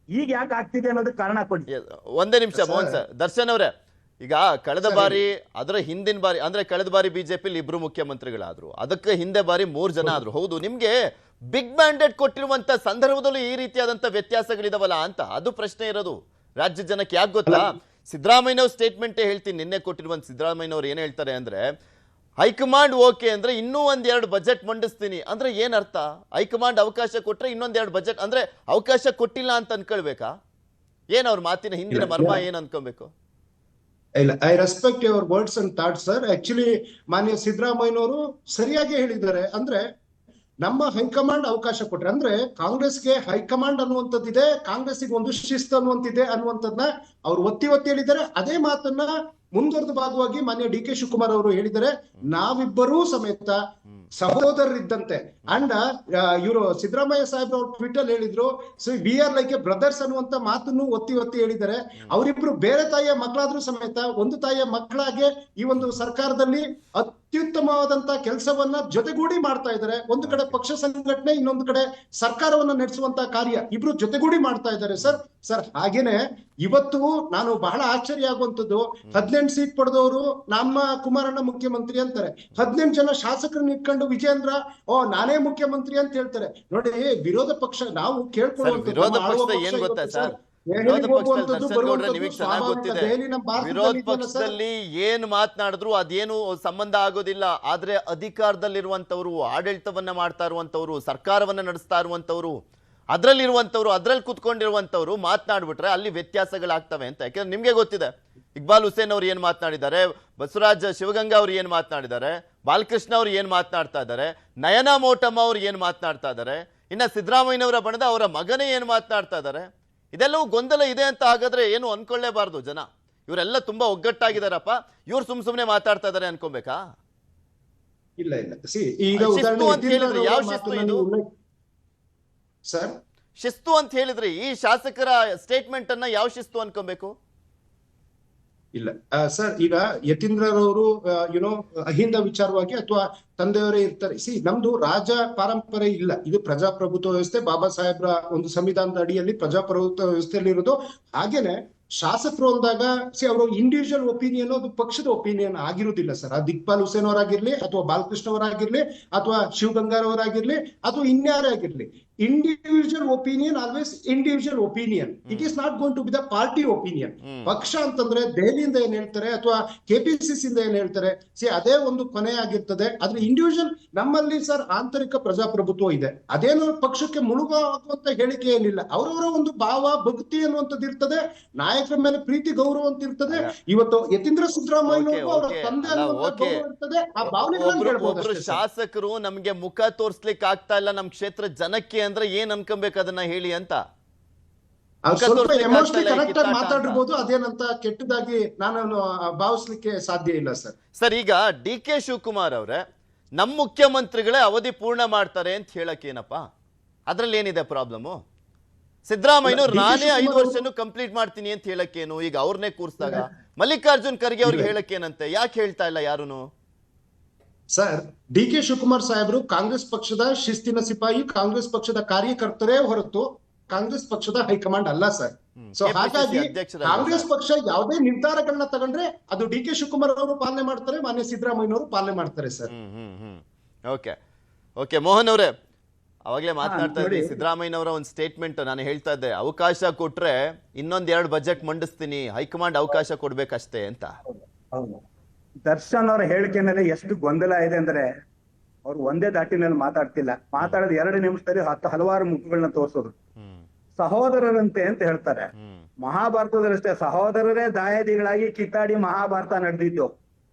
ಈಗ ಯಾಕೆ ಆಗ್ತಿದೆ ಅನ್ನೋದಕ್ಕೆ ಕಾರಣ ಕೊಡಿ. ಒಂದೇ ನಿಮಿಷ ಮೋಹನ್ ಸರ್. ದರ್ಶನ್ ಅವರೇ, ಈಗ ಕಳೆದ ಬಾರಿ ಅದರ ಹಿಂದಿನ ಬಾರಿ ಅಂದ್ರೆ ಕಳೆದ ಬಾರಿ ಬಿಜೆಪಿ ಇಬ್ರು ಮುಖ್ಯಮಂತ್ರಿಗಳಾದ್ರು, ಅದಕ್ಕೆ ಹಿಂದೆ ಬಾರಿ 3 ಜನ ಆದ್ರು. ಹೌದು, ನಿಮ್ಗೆ ಬಿಗ್ ಮ್ಯಾಂಡೇಟ್ ಕೊಟ್ಟಿರುವಂತ ಸಂದರ್ಭದಲ್ಲೂ ಈ ರೀತಿಯಾದಂತ ವ್ಯತ್ಯಾಸಗಳಿದಾವಲ್ಲ ಅಂತ ಅದು ಪ್ರಶ್ನೆ ಇರೋದು ರಾಜ್ಯ ಜನಕ್ಕೆ. ಯಾಕೆ ಗೊತ್ತಾ, ಸಿದ್ದರಾಮಯ್ಯನವ್ರ ಸ್ಟೇಟ್ಮೆಂಟ್ ಹೇಳ್ತೀನಿ, ನಿನ್ನೆ ಕೊಟ್ಟಿರುವಂತ ಸಿದ್ದರಾಮಯ್ಯನವ್ರು ಏನ್ ಹೇಳ್ತಾರೆ ಅಂದ್ರೆ, ಹೈಕಮಾಂಡ್ ಓಕೆ ಅಂದ್ರೆ ಇನ್ನೂ 1-2 ಬಜೆಟ್ ಮಂಡಿಸ್ತೀನಿ ಅಂದ್ರೆ ಏನ್ ಅರ್ಥ? ಹೈಕಮಾಂಡ್ ಅವಕಾಶ ಕೊಟ್ರೆ ಇನ್ನೊಂದೆರಡು ಬಜೆಟ್ ಅಂದ್ರೆ ಅವಕಾಶ ಕೊಟ್ಟಿಲ್ಲ ಅಂತ ಅನ್ಕೊಳ್ಬೇಕಾ? ಏನ್ ಅವ್ರ ಮಾತಿನ ಹಿಂದಿನ ಮರ್ಮ ಏನ್ ಅನ್ಕೊಬೇಕು? ಇಲ್ಲ, I respect your words and thoughts sir. Actually ಮಾನ್ಯ ಸಿದ್ದರಾಮಯ್ಯನವರು ಸರಿಯಾಗಿ ಹೇಳಿದ್ದಾರೆ. ಅಂದ್ರೆ ನಮ್ಮ ಹೈಕಮಾಂಡ್ ಅವಕಾಶ ಕೊಟ್ರೆ, ಅಂದ್ರೆ ಕಾಂಗ್ರೆಸ್ಗೆ ಹೈಕಮಾಂಡ್ ಅನ್ನುವಂಥದ್ದಿದೆ, ಕಾಂಗ್ರೆಸ್ಗೆ ಒಂದು ಶಿಸ್ತು ಅನ್ನುವಂತಿದೆ ಅನ್ನುವಂಥದ್ದನ್ನ ಅವ್ರು ಒತ್ತಿ ಹೇಳಿದ್ದಾರೆ. ಅದೇ ಮಾತನ್ನ ಮುಂದುವರೆದ ಭಾಗವಾಗಿ ಮಾನ್ಯ ಡಿ ಕೆ ಶಿವಕುಮಾರ್ ಅವರು ಹೇಳಿದ್ದಾರೆ, ನಾವಿಬ್ಬರೂ ಸಮೇತ ಸಹೋದರರಿದ್ದಂತೆ. ಅಂಡ್ ಇವರು ಸಿದ್ದರಾಮಯ್ಯ ಸಾಹೇಬ್ ಅವರು ಟ್ವೀಟ್ ಅಲ್ಲಿ ಹೇಳಿದ್ರು, so we are like A brothers ಅನ್ನುವಂತ ಮಾತನ್ನು ಒತ್ತಿ ಹೇಳಿದ್ದಾರೆ. ಅವರಿಬ್ರು ಬೇರೆ ತಾಯಿಯ ಮಕ್ಕಳಾದ್ರೂ ಸಮೇತ ಒಂದು ತಾಯಿಯ ಮಕ್ಕಳಾಗೆ ಈ ಒಂದು ಸರ್ಕಾರದಲ್ಲಿ ಅತ್ಯುತ್ತಮವಾದಂತ ಕೆಲಸವನ್ನ ಜೊತೆಗೂಡಿ ಮಾಡ್ತಾ ಇದ್ದಾರೆ. ಒಂದು ಕಡೆ ಪಕ್ಷ ಸಂಘಟನೆ, ಇನ್ನೊಂದು ಕಡೆ ಸರ್ಕಾರವನ್ನ ನಡೆಸುವಂತ ಕಾರ್ಯ ಇಬ್ರು ಜೊತೆಗೂಡಿ ಮಾಡ್ತಾ ಇದ್ದಾರೆ ಸರ್. ಹಾಗೇನೆ ಇವತ್ತು ನಾನು ಬಹಳ ಆಶ್ಚರ್ಯ ಆಗುವಂತದ್ದು, 18 ಸೀಟ್ ಪಡೆದವರು ನಮ್ಮ ಕುಮಾರಣ್ಣ ಮುಖ್ಯಮಂತ್ರಿ ಅಂತಾರೆ, 18 ಜನ ಶಾಸಕರನ್ನ ಇಟ್ಕೊಂಡು ವಿಜೇಂದ್ರ ನಾನೇ ಮುಖ್ಯಮಂತ್ರಿ ಅಂತ ಹೇಳ್ತಾರೆ. ನೋಡಿ, ವಿರೋಧ ಪಕ್ಷ ನಾವು ಕೇಳ್ಕೊಳ್ಳುವಂತ ವಿರೋಧ ಪಕ್ಷದ ಏನ್ ಗೊತ್ತಾ ಸರ್, ವಿರೋಧ ಪಕ್ಷದಲ್ಲಿ ದರ್ಶನ್ ಗೌಡ್ರೆ ನಿಮಗೆ ಚೆನ್ನಾಗಿ ಗೊತ್ತಿದೆ, ವಿರೋಧ ಪಕ್ಷದಲ್ಲಿ ಏನ್ ಮಾತನಾಡಿದ್ರು ಅದೇನು ಸಂಬಂಧ ಆಗೋದಿಲ್ಲ. ಆದ್ರೆ ಅಧಿಕಾರದಲ್ಲಿರುವಂತವ್ರು, ಆಡಳಿತವನ್ನ ಮಾಡ್ತಾ ಇರುವಂತವ್ರು, ಸರ್ಕಾರವನ್ನ ನಡೆಸ್ತಾ ಇರುವಂತವ್ರು, ಅದ್ರಲ್ಲಿರುವಂತವ್ರು, ಅದ್ರಲ್ಲಿ ಕುತ್ಕೊಂಡಿರುವಂತವ್ರು ಮಾತನಾಡ್ಬಿಟ್ರೆ ಅಲ್ಲಿ ವ್ಯತ್ಯಾಸಗಳಾಗ್ತವೆ ಅಂತ. ಯಾಕಂದ್ರೆ ನಿಮ್ಗೆ ಗೊತ್ತಿದೆ, ಇಕ್ಬಾಲ್ ಹುಸೇನ್ ಅವ್ರು ಏನ್ ಮಾತನಾಡಿದ್ದಾರೆ, ಬಸವರಾಜ ಶಿವಗಂಗಾ ಅವ್ರು ಏನ್ ಮಾತನಾಡಿದ್ದಾರೆ, ಬಾಲಕೃಷ್ಣ ಅವ್ರು ಏನ್ ಮಾತನಾಡ್ತಾ ಇದ್ದಾರೆ, ನಯನಾ ಮೋಟಮ್ಮ ಅವ್ರು ಏನ್ ಮಾತನಾಡ್ತಾ ಇದ್ದಾರೆ, ಇನ್ನ ಸಿದ್ದರಾಮಯ್ಯನವರ ಬಣದ ಅವರ ಮಗನೇ ಏನ್ ಮಾತನಾಡ್ತಾ ಇದ್ದಾರೆ. ಇದೆಲ್ಲವೂ ಗೊಂದಲ ಇದೆ ಅಂತ ಹಾಗಾದ್ರೆ ಏನು ಅನ್ಕೊಳ್ಳೇಬಾರ್ದು ಜನ. ಇವರೆಲ್ಲ ತುಂಬಾ ಒಗ್ಗಟ್ಟಾಗಿದಾರಪ್ಪ, ಇವ್ರು ಸುಮ್ನೆ ಮಾತಾಡ್ತಾ ಇದಾರೆ ಅನ್ಕೊಬೇಕಾ? ಇಲ್ಲ ಈಗ ಶಿಸ್ತು ಅಂತ ಹೇಳಿದ್ರೆ ಯಾವ ಶಿಸ್ತು ಇದು ಸರ್? ಶಿಸ್ತು ಅಂತ ಹೇಳಿದ್ರೆ ಈ ಶಾಸಕರ ಸ್ಟೇಟ್ಮೆಂಟ್ ಅನ್ನ ಯಾವ ಶಿಸ್ತು ಅನ್ಕೊಬೇಕು? ಇಲ್ಲ ಸರ್, ಈಗ ಯತೀಂದ್ರರವರು ಅಹಿಂದ ವಿಚಾರವಾಗಿ ಅಥವಾ ತಂದೆಯವರೇ ಇರ್ತಾರೆ. ನಮ್ದು ರಾಜ ಪಾರಂಪರೆ ಇಲ್ಲ, ಇದು ಪ್ರಜಾಪ್ರಭುತ್ವ ವ್ಯವಸ್ಥೆ. ಬಾಬಾ ಸಾಹೇಬ್ರ ಒಂದು ಸಂವಿಧಾನದ ಅಡಿಯಲ್ಲಿ ಪ್ರಜಾಪ್ರಭುತ್ವ ವ್ಯವಸ್ಥೆಯಲ್ಲಿ ಇರೋದು. ಹಾಗೇನೆ ಶಾಸಕರು ಅಂದಾಗ ಅವರು ಇಂಡಿವಿಜುವಲ್ ಒಪಿನಿಯನ್, ಅದು ಪಕ್ಷದ ಒಪಿನಿಯನ್ ಆಗಿರುವುದಿಲ್ಲ ಸರ್. ಅದು ಇಕ್ಬಾಲ್ ಹುಸೇನ್ ಅವರಾಗಿರ್ಲಿ, ಅಥವಾ ಬಾಲಕೃಷ್ಣ ಅವರಾಗಿರ್ಲಿ, ಅಥವಾ ಶಿವಗಂಗಾರವರಾಗಿರ್ಲಿ, ಅಥವಾ ಇನ್ಯಾರೇ ಆಗಿರ್ಲಿ, individual opinion always individual opinion. It is not going to be the party opinion. ಪಕ್ಷ ಅಂತಂದ್ರೆ ದೆಹಲಿಯಿಂದ ಏನ್ ಹೇಳ್ತಾರೆ ಅಥವಾ ಕೆಪಿಸಿಸಿ ಇಂದ ಏನ್ ಹೇಳ್ತಾರೆ, ಅದೇ ಒಂದು ಕೊನೆ ಆಗಿರ್ತದೆ. ಆದ್ರೆ ಇಂಡಿವಿಜುವಲ್ ನಮ್ಮಲ್ಲಿ ಸರ್ ಆಂತರಿಕ ಪ್ರಜಾಪ್ರಭುತ್ವ ಇದೆ. ಅದೇನು ಪಕ್ಷಕ್ಕೆ ಮುಳುಗುವಂತ ಹೇಳಿಕೆ ಏನಿಲ್ಲ. ಅವರವರ ಒಂದು ಭಾವ ಭಕ್ತಿ ಅನ್ನುವಂಥದ್ದು ಇರ್ತದೆ, ನಾಯಕರ ಮೇಲೆ ಪ್ರೀತಿ ಗೌರವ ಅಂತ ಇರ್ತದೆ. ಇವತ್ತು ಯತೀಂದ್ರ ಸಿದ್ದರಾಮಯ್ಯ ಅವರ ತಂದೆ ಇರ್ತದೆ. ಆ ಭಾವನೆಗಳನ್ನು ಶಾಸಕರು ನಮ್ಗೆ ಮುಖ ತೋರ್ಸ್ಲಿಕ್ಕೆ ಆಗ್ತಾ ಇಲ್ಲ ನಮ್ ಕ್ಷೇತ್ರ ಜನಕ್ಕೆ ಅಂದ್ರೆ ಏನ್ ಅನ್ಕೊಬೇಕು ಅದನ್ನ ಹೇಳಿ ಅಂತ ಕನೆಕ್ಟ್ ಆಗಿ ಮಾತಾಡಿರ್ಬೋದು. ಅದೇನಂತ ಕೆಟ್ಟದಾಗಿ ನಾನು ಭಾವಿಸ್ಲಿಕ್ಕೆ ಸಾಧ್ಯ ಇಲ್ಲ ಸರ್. ಸರ್, ಈಗ ಡಿ ಕೆ ಶಿವಕುಮಾರ್ ಅವ್ರೆ ನಮ್ ಮುಖ್ಯಮಂತ್ರಿಗಳೇ ಅವಧಿ ಪೂರ್ಣ ಮಾಡ್ತಾರೆ ಅಂತ ಹೇಳಕ್ ಏನಪ್ಪಾ, ಅದ್ರಲ್ಲಿ ಏನಿದೆ ಪ್ರಾಬ್ಲಮ್? ಸಿದ್ದರಾಮಯ್ಯನವ್ರು ನಾನೇ 5 ವರ್ಷನೂ ಕಂಪ್ಲೀಟ್ ಮಾಡ್ತೀನಿ ಅಂತ ಹೇಳಕ್ಕೇನು? ಈಗ ಅವ್ರನ್ನೇ ಕೂರ್ಸ್ದಾಗ ಮಲ್ಲಿಕಾರ್ಜುನ್ ಖರ್ಗೆ ಅವ್ರಿಗೆ ಹೇಳಕ್ಕೇನಂತೆ? ಯಾಕೆ ಹೇಳ್ತಾ ಇಲ್ಲ ಯಾರುನು? ಸರ್, ಡಿ ಕೆ ಶಿವಕುಮಾರ್ ಸಾಹೇಬರು ಕಾಂಗ್ರೆಸ್ ಪಕ್ಷದ ಶಿಸ್ತಿನ ಸಿಪಾಯಿ, ಕಾಂಗ್ರೆಸ್ ಪಕ್ಷದ ಕಾರ್ಯಕರ್ತರೇ ಹೊರತು ಕಾಂಗ್ರೆಸ್ ಪಕ್ಷದ ಹೈಕಮಾಂಡ್ ಅಲ್ಲ ಸರ್. ಸೊ ಹಾಗಾಗಿ ಕಾಂಗ್ರೆಸ್ ಪಕ್ಷ ಯಾವುದೇ ನಿರ್ಧಾರಗಳನ್ನ ತಗೊಂಡ್ರೆ ಅದು ಡಿ ಕೆ ಶಿವಕುಮಾರ್ ಅವರು ಪಾಲನೆ ಮಾಡ್ತಾರೆ, ಮಾನ್ಯ ಸಿದ್ದರಾಮಯ್ಯನವರು ಪಾಲನೆ ಮಾಡ್ತಾರೆ ಸರ್. ಓಕೆ ಮೋಹನ್ ಅವರೇ, ಅವಾಗಲೇ ಮಾತನಾಡ್ತಾ ಇದ್ರಿ ಸಿದ್ದರಾಮಯ್ಯನವರ ಒಂದು ಸ್ಟೇಟ್ಮೆಂಟ್. ನಾನು ಹೇಳ್ತಾ ಇದ್ದೆ, ಅವಕಾಶ ಕೊಟ್ರೆ ಇನ್ನೊಂದೆರಡು ಬಜೆಟ್ ಮಂಡಿಸ್ತೀನಿ, ಹೈಕಮಾಂಡ್ ಅವಕಾಶ ಕೊಡ್ಬೇಕಷ್ಟೇ ಅಂತ. ದರ್ಶನ್ ಅವರ ಹೇಳಿಕೆನಲ್ಲಿ ಎಷ್ಟು ಗೊಂದಲ ಇದೆ ಅಂದ್ರೆ, ಅವ್ರು ಒಂದೇ ದಾಟಿನಲ್ಲಿ ಮಾತಾಡ್ತಿಲ್ಲ, ಮಾತಾಡೋದು 2 ನಿಮಿಷದಲ್ಲಿ ಹಲವಾರು ಮುಖಗಳನ್ನ ತೋರಿಸೋದು. ಸಹೋದರರಂತೆ ಅಂತ ಹೇಳ್ತಾರೆ. ಮಹಾಭಾರತದಲ್ಲಷ್ಟೇ ಸಹೋದರರೇ ದಾಯಾದಿಗಳಾಗಿ ಕಿತ್ತಾಡಿ ಮಹಾಭಾರತ ನಡೆದಿದ್ದು.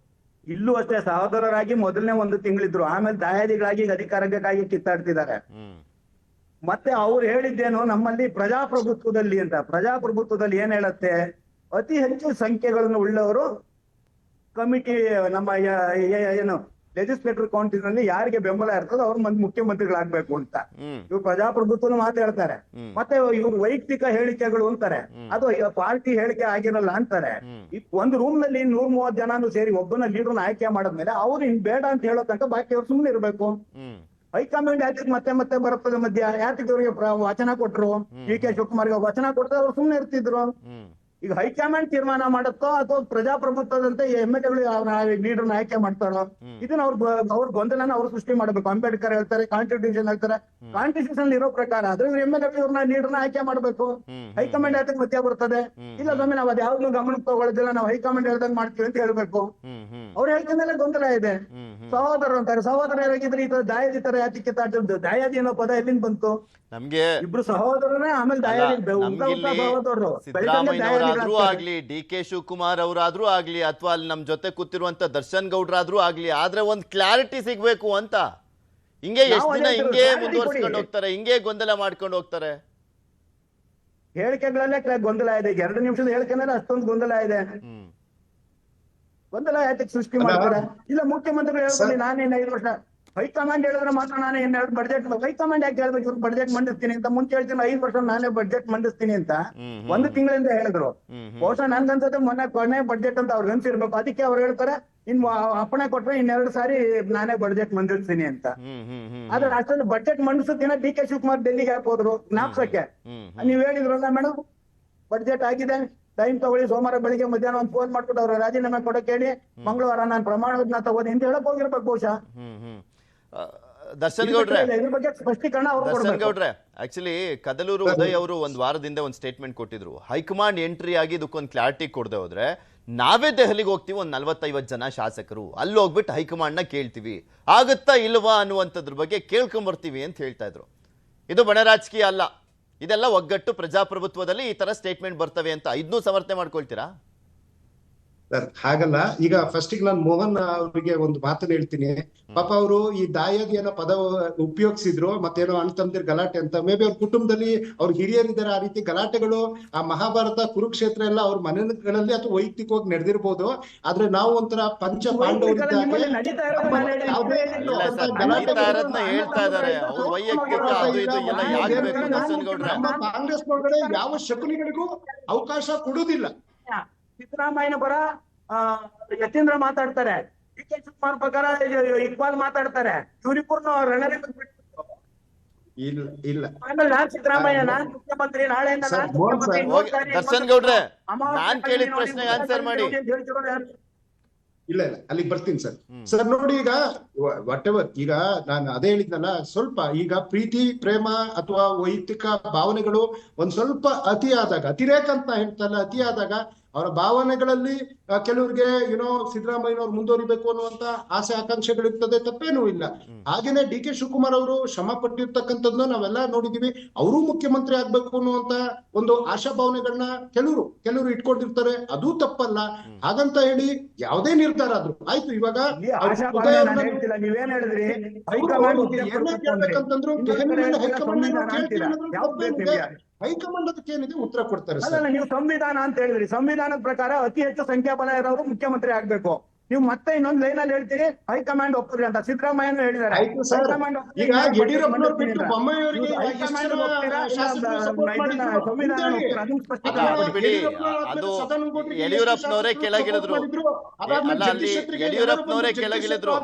ಇಲ್ಲೂ ಅಷ್ಟೇ ಸಹೋದರರಾಗಿ ಮೊದಲನೇ 1 ತಿಂಗಳಿದ್ರು, ಆಮೇಲೆ ದಾಯಾದಿಗಳಾಗಿ ಅಧಿಕಾರಕ್ಕಾಗಿ ಕಿತ್ತಾಡ್ತಿದ್ದಾರೆ. ಮತ್ತೆ ಅವ್ರು ಹೇಳಿದ್ದೇನು, ನಮ್ಮಲ್ಲಿ ಪ್ರಜಾಪ್ರಭುತ್ವದಲ್ಲಿ ಅಂತ. ಪ್ರಜಾಪ್ರಭುತ್ವದಲ್ಲಿ ಏನ್ ಹೇಳತ್ತೆ, ಅತಿ ಹೆಚ್ಚು ಸಂಖ್ಯೆಗಳನ್ನು ಉಳ್ಳವರು ಕಮಿಟಿ, ನಮ್ಮ ಏನು ಲೆಜಿಸ್ಲೇಟರ್ ಕೌನ್ಸಿಲ್ ನಲ್ಲಿ ಯಾರಿಗೆ ಬೆಂಬಲ ಇರ್ತದೋ ಅವ್ರು ಮುಖ್ಯಮಂತ್ರಿಗಳಾಗ್ಬೇಕು ಅಂತ ಇವ್ರು ಪ್ರಜಾಪ್ರಭುತ್ವನು ಮಾತಾಡ್ತಾರೆ. ಮತ್ತೆ ಇವ್ರು ವೈಯಕ್ತಿಕ ಹೇಳಿಕೆಗಳು ಅಂತಾರೆ, ಅದು ಪಾರ್ಟಿ ಹೇಳಿಕೆ ಆಗಿರಲ್ಲ ಅಂತಾರೆ. ಒಂದು ರೂಮ್ ನಲ್ಲಿ 130 ಜನ ಸೇರಿ ಒಬ್ಬನ ಲೀಡರ್ನ ಆಯ್ಕೆ ಮಾಡಿದ್ಮೇಲೆ ಅವ್ರು ಇನ್ ಬೇಡ ಅಂತ ಹೇಳೋ ತನಕ ಬಾಕಿ ಅವ್ರು ಸುಮ್ಮನೆ ಇರ್ಬೇಕು. ಹೈಕಮಾಂಡ್ ಯಾತಿಗೆ ಮತ್ತೆ ಮತ್ತೆ ಬರ್ತದೆ ಮಧ್ಯ, ಯಾತಿಗೆ ಅವ್ರಿಗೆ ವಚನ ಕೊಟ್ರು, ಡಿ.ಕೆ. ಶಿವಕುಮಾರ್ಗೆ ವಚನ ಕೊಟ್ಟರೆ ಅವ್ರು ಸುಮ್ಮನೆ ಇರ್ತಿದ್ರು. ಈಗ ಹೈಕಮಾಂಡ್ ತೀರ್ಮಾನ ಮಾಡುತ್ತೋ ಅಥವಾ ಪ್ರಜಾಪ್ರಭುತ್ವದಂತೆ ಎಮ್ಎಲ್ಎಗಳು ಲೀಡರ್ನ ಆಯ್ಕೆ ಮಾಡ್ತಾರೋ, ಇದನ್ನ ಅವ್ರ ಗೊಂದಲನ ಅವ್ರು ಸೃಷ್ಟಿ ಮಾಡ್ಬೇಕು. ಅಂಬೇಡ್ಕರ್ ಹೇಳ್ತಾರೆ, ಕಾನ್ಸ್ಟಿಟ್ಯೂಷನ್ ಹೇಳ್ತಾರೆ, ಕಾನ್ಸ್ಟಿಟ್ಯೂಷನ್ ಇರೋ ಪ್ರಕಾರ ಆದ್ರೆ ಎಮ್ಎಲ್ಎ ಲೀಡರ್ನ ಆಯ್ಕೆ ಮಾಡ್ಬೇಕು. ಹೈಕಮಾಂಡ್ ಯಾಕೆ ಮಧ್ಯ ಬರ್ತದೆ? ಇಲ್ಲ ಸ್ವಾಮಿ, ನಾವ್ ಅದ್ ಯಾವ್ದು ಗಮನಕ್ಕೆ ತಗೊಳ್ಳೋದಿಲ್ಲ, ನಾವು ಹೈಕಮಾಂಡ್ ಹೇಳ್ದಂಗ್ ಮಾಡ್ತೀವಿ ಅಂತ ಹೇಳ್ಬೇಕು. ಅವ್ರು ಹೇಳ್ತ ಮೇಲೆ ಗೊಂದಲ ಇದೆ. ಸಹೋದರರು ಅಂತಾರೆ, ಸಹೋದರರಾಗಿದ್ರೆ ಈ ತರ ದಾಯಾದಿ ತರ ಯಾಕೆ ಕಿತ್ತಾಡ್ತಿದ್ದು? ದಾಯಾದಿ ಅನ್ನೋ ಪದ ಎಲ್ಲಿಂದ ಬಂತು? ನಮ್ಗೆ ಇಬ್ರು ಸಹೋದರನೇ, ಆಮೇಲೆ ದಾಯಾದಿ ಸಹೋದರರು. ಸಿದ್ದರಾಮಯ್ಯನವರಾದ್ರೂ ಆಗ್ಲಿ, ಡಿ.ಕೆ. ಶಿವಕುಮಾರ್ ಅವರಾದ್ರೂ ಆಗ್ಲಿ, ಅಥವಾ ಅಲ್ಲಿ ನಮ್ ಜೊತೆ ಕೂತಿರುವಂತ ದರ್ಶನ್ ಗೌಡ್ರಾದ್ರೂ ಆಗ್ಲಿ, ಆದ್ರೆ ಒಂದ್ ಕ್ಲಾರಿಟಿ ಸಿಗ್ಬೇಕು ಅಂತ. ಹಿಂಗೆ ಎಷ್ಟ್ ದಿನ ಹಿಂಗೆ ಮುಂದುವರ್ಸ್ಕೊಂಡು ಹೋಗ್ತಾರೆ, ಹಿಂಗೆ ಗೊಂದಲ ಮಾಡ್ಕೊಂಡು ಹೋಗ್ತಾರೆ. ಹೇಳಿಕೆಗಳಲ್ಲೇ ಗೊಂದಲ ಇದೆ. 2 ನಿಮಿಷದ ಹೇಳಿಕೆನೇ ಅಷ್ಟೊಂದು ಗೊಂದಲ ಇದೆ. ಗೊಂದಲ ಯಾತಕ್ಕೆ ಸೃಷ್ಟಿ ಮಾಡ್ತಾರೆ? ಇಲ್ಲ ಮುಖ್ಯಮಂತ್ರಿಗಳು ಹೇಳ್ತಾರೆ ನಾನೇನು 5 ವರ್ಷ, ಹೈಕಮಾಂಡ್ ಹೇಳಿದ್ರೆ ಮಾತ್ರ ನಾನೇ ಬಡ್ಜೆಟ್, ಹೈಕಮಾಂಡ್ ಯಾಕೆ ಹೇಳ್ಬೇಕು ಇವ್ರು ಬಡ್ಜೆಟ್ ಮಂಡಿಸ್ತೀನಿ ಅಂತ? ಮುಂಚೆ ಹೇಳ್ತೀನಿ 5 ವರ್ಷ ನಾನೇ ಬಡ್ಜೆಟ್ ಮಂಡಿಸ್ತೀನಿ ಅಂತ 1 ತಿಂಗಳಿಂದ ಹೇಳಿದ್ರು. ಬಹುಶಃ ನನ್ಗನ್ಸತ್ತೆ ಮೊನ್ನೆ ಕೊನೆ ಬಡ್ಜೆಟ್ ಅಂತ ಅವ್ರಿಗೆ ಅನ್ಸಿರ್ಬೇಕು. ಅದಕ್ಕೆ ಅವ್ರು ಹೇಳ್ತಾರೆ ಇನ್ ಅಪ್ಪಣೆ ಕೊಟ್ರೆ 2 ಸಾರಿ ನಾನೇ ಬಡ್ಜೆಟ್ ಮಂಡಿಸ್ತೀನಿ ಅಂತ. ಆದ್ರೆ ಅಷ್ಟೊಂದು ಬಡ್ಜೆಟ್ ಮಂಡಿಸೋ ದಿನ ಡಿ.ಕೆ. ಶಿವಕುಮಾರ್ ಡೆಲ್ಲಿಗೆ ಹಾಕೋದ್ರು ಜ್ಞಾಪಕಕ್ಕೆ. ನೀವ್ ಹೇಳಿದ್ರಲ್ಲ ಮೇಡಮ್, ಬಡ್ಜೆಟ್ ಆಗಿದೆ, ಟೈಮ್ ತಗೊಳ್ಳಿ, ಸೋಮವಾರ ಬೆಳಿಗ್ಗೆ ಮಧ್ಯಾಹ್ನ ಒಂದು ಫೋನ್ ಮಾಡ್ಬಿಟ್ಟು ಅವ್ರ ರಾಜೀನಾಮೆ ಕೊಡಕ್ಕೆ ಹೇಳಿ, ಮಂಗಳವಾರ ನಾನು ಪ್ರಮಾಣ ವಚನ ತಗೋದಿ ಅಂತ ಹೇಳಕ್ ಹೋಗಿರ್ಬೇಕು ಬಹುಶಃ. ದರ್ಶನ್ ಗೌಡ್ರೆ, ಇದ್ರ ಬಗ್ಗೆ ಸ್ಪಷ್ಟೀಕರಣ ದರ್ಶನ್ ಗೌಡ್ರೆ, ಆಕ್ಚುಲಿ ಕದಲೂರು ಉದಯ್ ಅವರು ಒಂದ್ ವಾರದಿಂದ ಒಂದು ಸ್ಟೇಟ್ಮೆಂಟ್ ಕೊಟ್ಟಿದ್ರು. ಹೈಕಮಾಂಡ್ ಎಂಟ್ರಿ ಆಗಿ ಇದಕ್ಕೊಂದು ಕ್ಲಾರಿಟಿ ಕೊಡದೆ ಹೋದ್ರೆ ನಾವೇ ದೆಹಲಿಗೆ ಹೋಗ್ತೀವಿ, ಒಂದು 40-50 ಜನ ಶಾಸಕರು, ಅಲ್ಲಿ ಹೋಗ್ಬಿಟ್ಟು ಹೈಕಮಾಂಡ್ ನ ಕೇಳ್ತೀವಿ, ಆಗುತ್ತಾ ಇಲ್ವಾ ಅನ್ನುವಂಥದ್ರ ಬಗ್ಗೆ ಕೇಳ್ಕೊಂಬರ್ತೀವಿ ಅಂತ ಹೇಳ್ತಾ ಇದ್ರು. ಇದು ಬಣ ರಾಜಕೀಯ ಅಲ್ಲ, ಇದೆಲ್ಲ ಒಗ್ಗಟ್ಟು ಪ್ರಜಾಪ್ರಭುತ್ವದಲ್ಲಿ ಈ ತರ ಸ್ಟೇಟ್ಮೆಂಟ್ ಬರ್ತವೆ ಅಂತ ಇದನ್ನೂ ಸಮರ್ಥನೆ ಮಾಡ್ಕೊಳ್ತೀರಾ? ಹಾಗಲ್ಲ. ಈಗ ಫಸ್ಟ್ ನಾನು ಮೋಹನ್ ಅವರಿಗೆ ಒಂದು ಮಾತನ್ನ ಹೇಳ್ತೀನಿ. ಪಾಪ ಅವರು ಈ ದಾಯಾದಿ ಅನ್ನೋ ಪದ ಉಪಯೋಗಿಸಿದ್ರು, ಮತ್ತೇನೋ ಅಣ್ಣ ತಮ್ಮದಿರ್ ಗಲಾಟೆ ಅಂತ. ಮೇ ಬಿ ಅವ್ರ ಕುಟುಂಬದಲ್ಲಿ ಅವ್ರ ಹಿರಿಯರಿದ್ದಾರೆ, ಆ ರೀತಿ ಗಲಾಟೆಗಳು, ಆ ಮಹಾಭಾರತ ಕುರುಕ್ಷೇತ್ರ ಎಲ್ಲ ಅವ್ರ ಮನೆಗಳಲ್ಲಿ ಅಥವಾ ವೈಯಕ್ತಿಕವಾಗಿ ನಡೆದಿರ್ಬೋದು. ಆದ್ರೆ ನಾವು ಒಂಥರ ಪಂಚ ಪಾಂಡವರಿದ್ದಾಗ ಕಾಂಗ್ರೆಸ್ ಒಳಗಡೆ ಯಾವ ಶಕುನಿಗಳಿಗೂ ಅವಕಾಶ ಕೊಡುವುದಿಲ್ಲ. ಸಿದ್ದರಾಮಯ್ಯನ ಪರ ಯತೀಂದ್ರ ಮಾತಾಡ್ತಾರೆ, ಡಿ.ಕೆ. ಶಿವಕುಮಾರ್ ಪ್ರಕಾರ ಇಕ್ಬಾಲ್ ಮಾತಾಡ್ತಾರೆ, ಇವರಿಬ್ಬರನ್ನು ರಣರಂಗಕ್ಕೆ ಬಿಟ್ಟು ಇಲ್ಲ ಆಮೇಲೆ ನಾನ್ ಸಿದ್ದರಾಮಯ್ಯ, ನಾನ್ ಮುಖ್ಯಮಂತ್ರಿ, ನಾಳೆಯಿಂದ ನಾನ್ ಮುಖ್ಯಮಂತ್ರಿ. ದರ್ಶನ್ ಗೌಡ್ರೆ, ನಾನ್ ಕೇಳಿದ ಪ್ರಶ್ನೆಗೆ ಆನ್ಸರ್ ಮಾಡಿ. ಇಲ್ಲ ಅಲ್ಲಿಗೆ ಬರ್ತೀನಿ ಸರ್. ನೋಡಿ, ಈಗ ವಾಟ್ ಎವರ್, ಈಗ ನಾನು ಅದೇ ಹೇಳಿದ್ನಲ್ಲ, ಸ್ವಲ್ಪ ಈಗ ಪ್ರೀತಿ ಪ್ರೇಮ ಅಥವಾ ವೈಯಕ್ತಿಕ ಭಾವನೆಗಳು ಒಂದ್ ಸ್ವಲ್ಪ ಅತಿ ಆದಾಗ, ಅತಿರೇಕ ಅಂತ ಹೇಳ್ತಲ್ಲ, ಅತಿ ಆದಾಗ ಅವರ ಭಾವನೆಗಳಲ್ಲಿ ಕೆಲವರಿಗೆ ಸಿದ್ದರಾಮಯ್ಯನವ್ರು ಮುಂದುವರಿಬೇಕು ಅನ್ನುವಂತ ಆಸೆ ಆಕಾಂಕ್ಷೆಗಳಿರ್ತದೆ, ತಪ್ಪೇನೂ ಇಲ್ಲ. ಹಾಗೇನೆ ಡಿ.ಕೆ. ಶಿವಕುಮಾರ್ ಅವರು ಶ್ರಮ ಪಟ್ಟಿರ್ತಕ್ಕಂಥದ್ದನ್ನ ನಾವೆಲ್ಲ ನೋಡಿದೀವಿ. ಅವರು ಮುಖ್ಯಮಂತ್ರಿ ಆಗ್ಬೇಕು ಅನ್ನುವಂತ ಒಂದು ಆಶಾ ಭಾವನೆಗಳನ್ನ ಕೆಲವರು ಇಟ್ಕೊಂಡಿರ್ತಾರೆ, ಅದು ತಪ್ಪಲ್ಲ. ಹಾಗಂತ ಹೇಳಿ ಯಾವುದೇ ನಿರ್ಧಾರ ಆದ್ರು ಆಯ್ತು. ಇವಾಗ ನೀವೇನ್ ಹೇಳಿದ್ರಿ, ಕೇಳ್ಬೇಕಂತಂದ್ರು ಹೈಕಮಾಂಡ್ ಅದಕ್ಕೆ ಏನಿದೆ ಉತ್ತರ ಕೊಡ್ತಾರೆ. ಅಲ್ಲ, ನೀವು ಸಂವಿಧಾನ ಅಂತ ಹೇಳಿದ್ರಿ, ಸಂವಿಧಾನದ ಪ್ರಕಾರ ಅತಿ ಹೆಚ್ಚು ಸಂಖ್ಯಾಬಲ ಇರೋರು ಮುಖ್ಯಮಂತ್ರಿ ಆಗ್ಬೇಕು. ನೀವು ಮತ್ತೆ ಇನ್ನೊಂದು ಲೈನ್ ಅಲ್ಲಿ ಹೇಳ್ತೀರಿ ಹೈಕಮಾಂಡ್ ಒಪ್ಪಿದ್ರಿ ಅಂತ. ಸಿದ್ದರಾಮಯ್ಯನೂ ಹೇಳಿದ್ದಾರೆ ಈಗ ಯಡಿಯೂರಪ್ಪನವ್ರು ಬಿಟ್ಟು ಬೊಮ್ಮಾಯಿಯವರಿಗೆ ಯಡಿಯೂರಪ್ಪನವರೇ ಕೆಳಗಿಳಿದ್ರು, ಯಡಿಯೂರಪ್ಪನವರೇ ಕೆಳಗಿಳಿದ್ರು.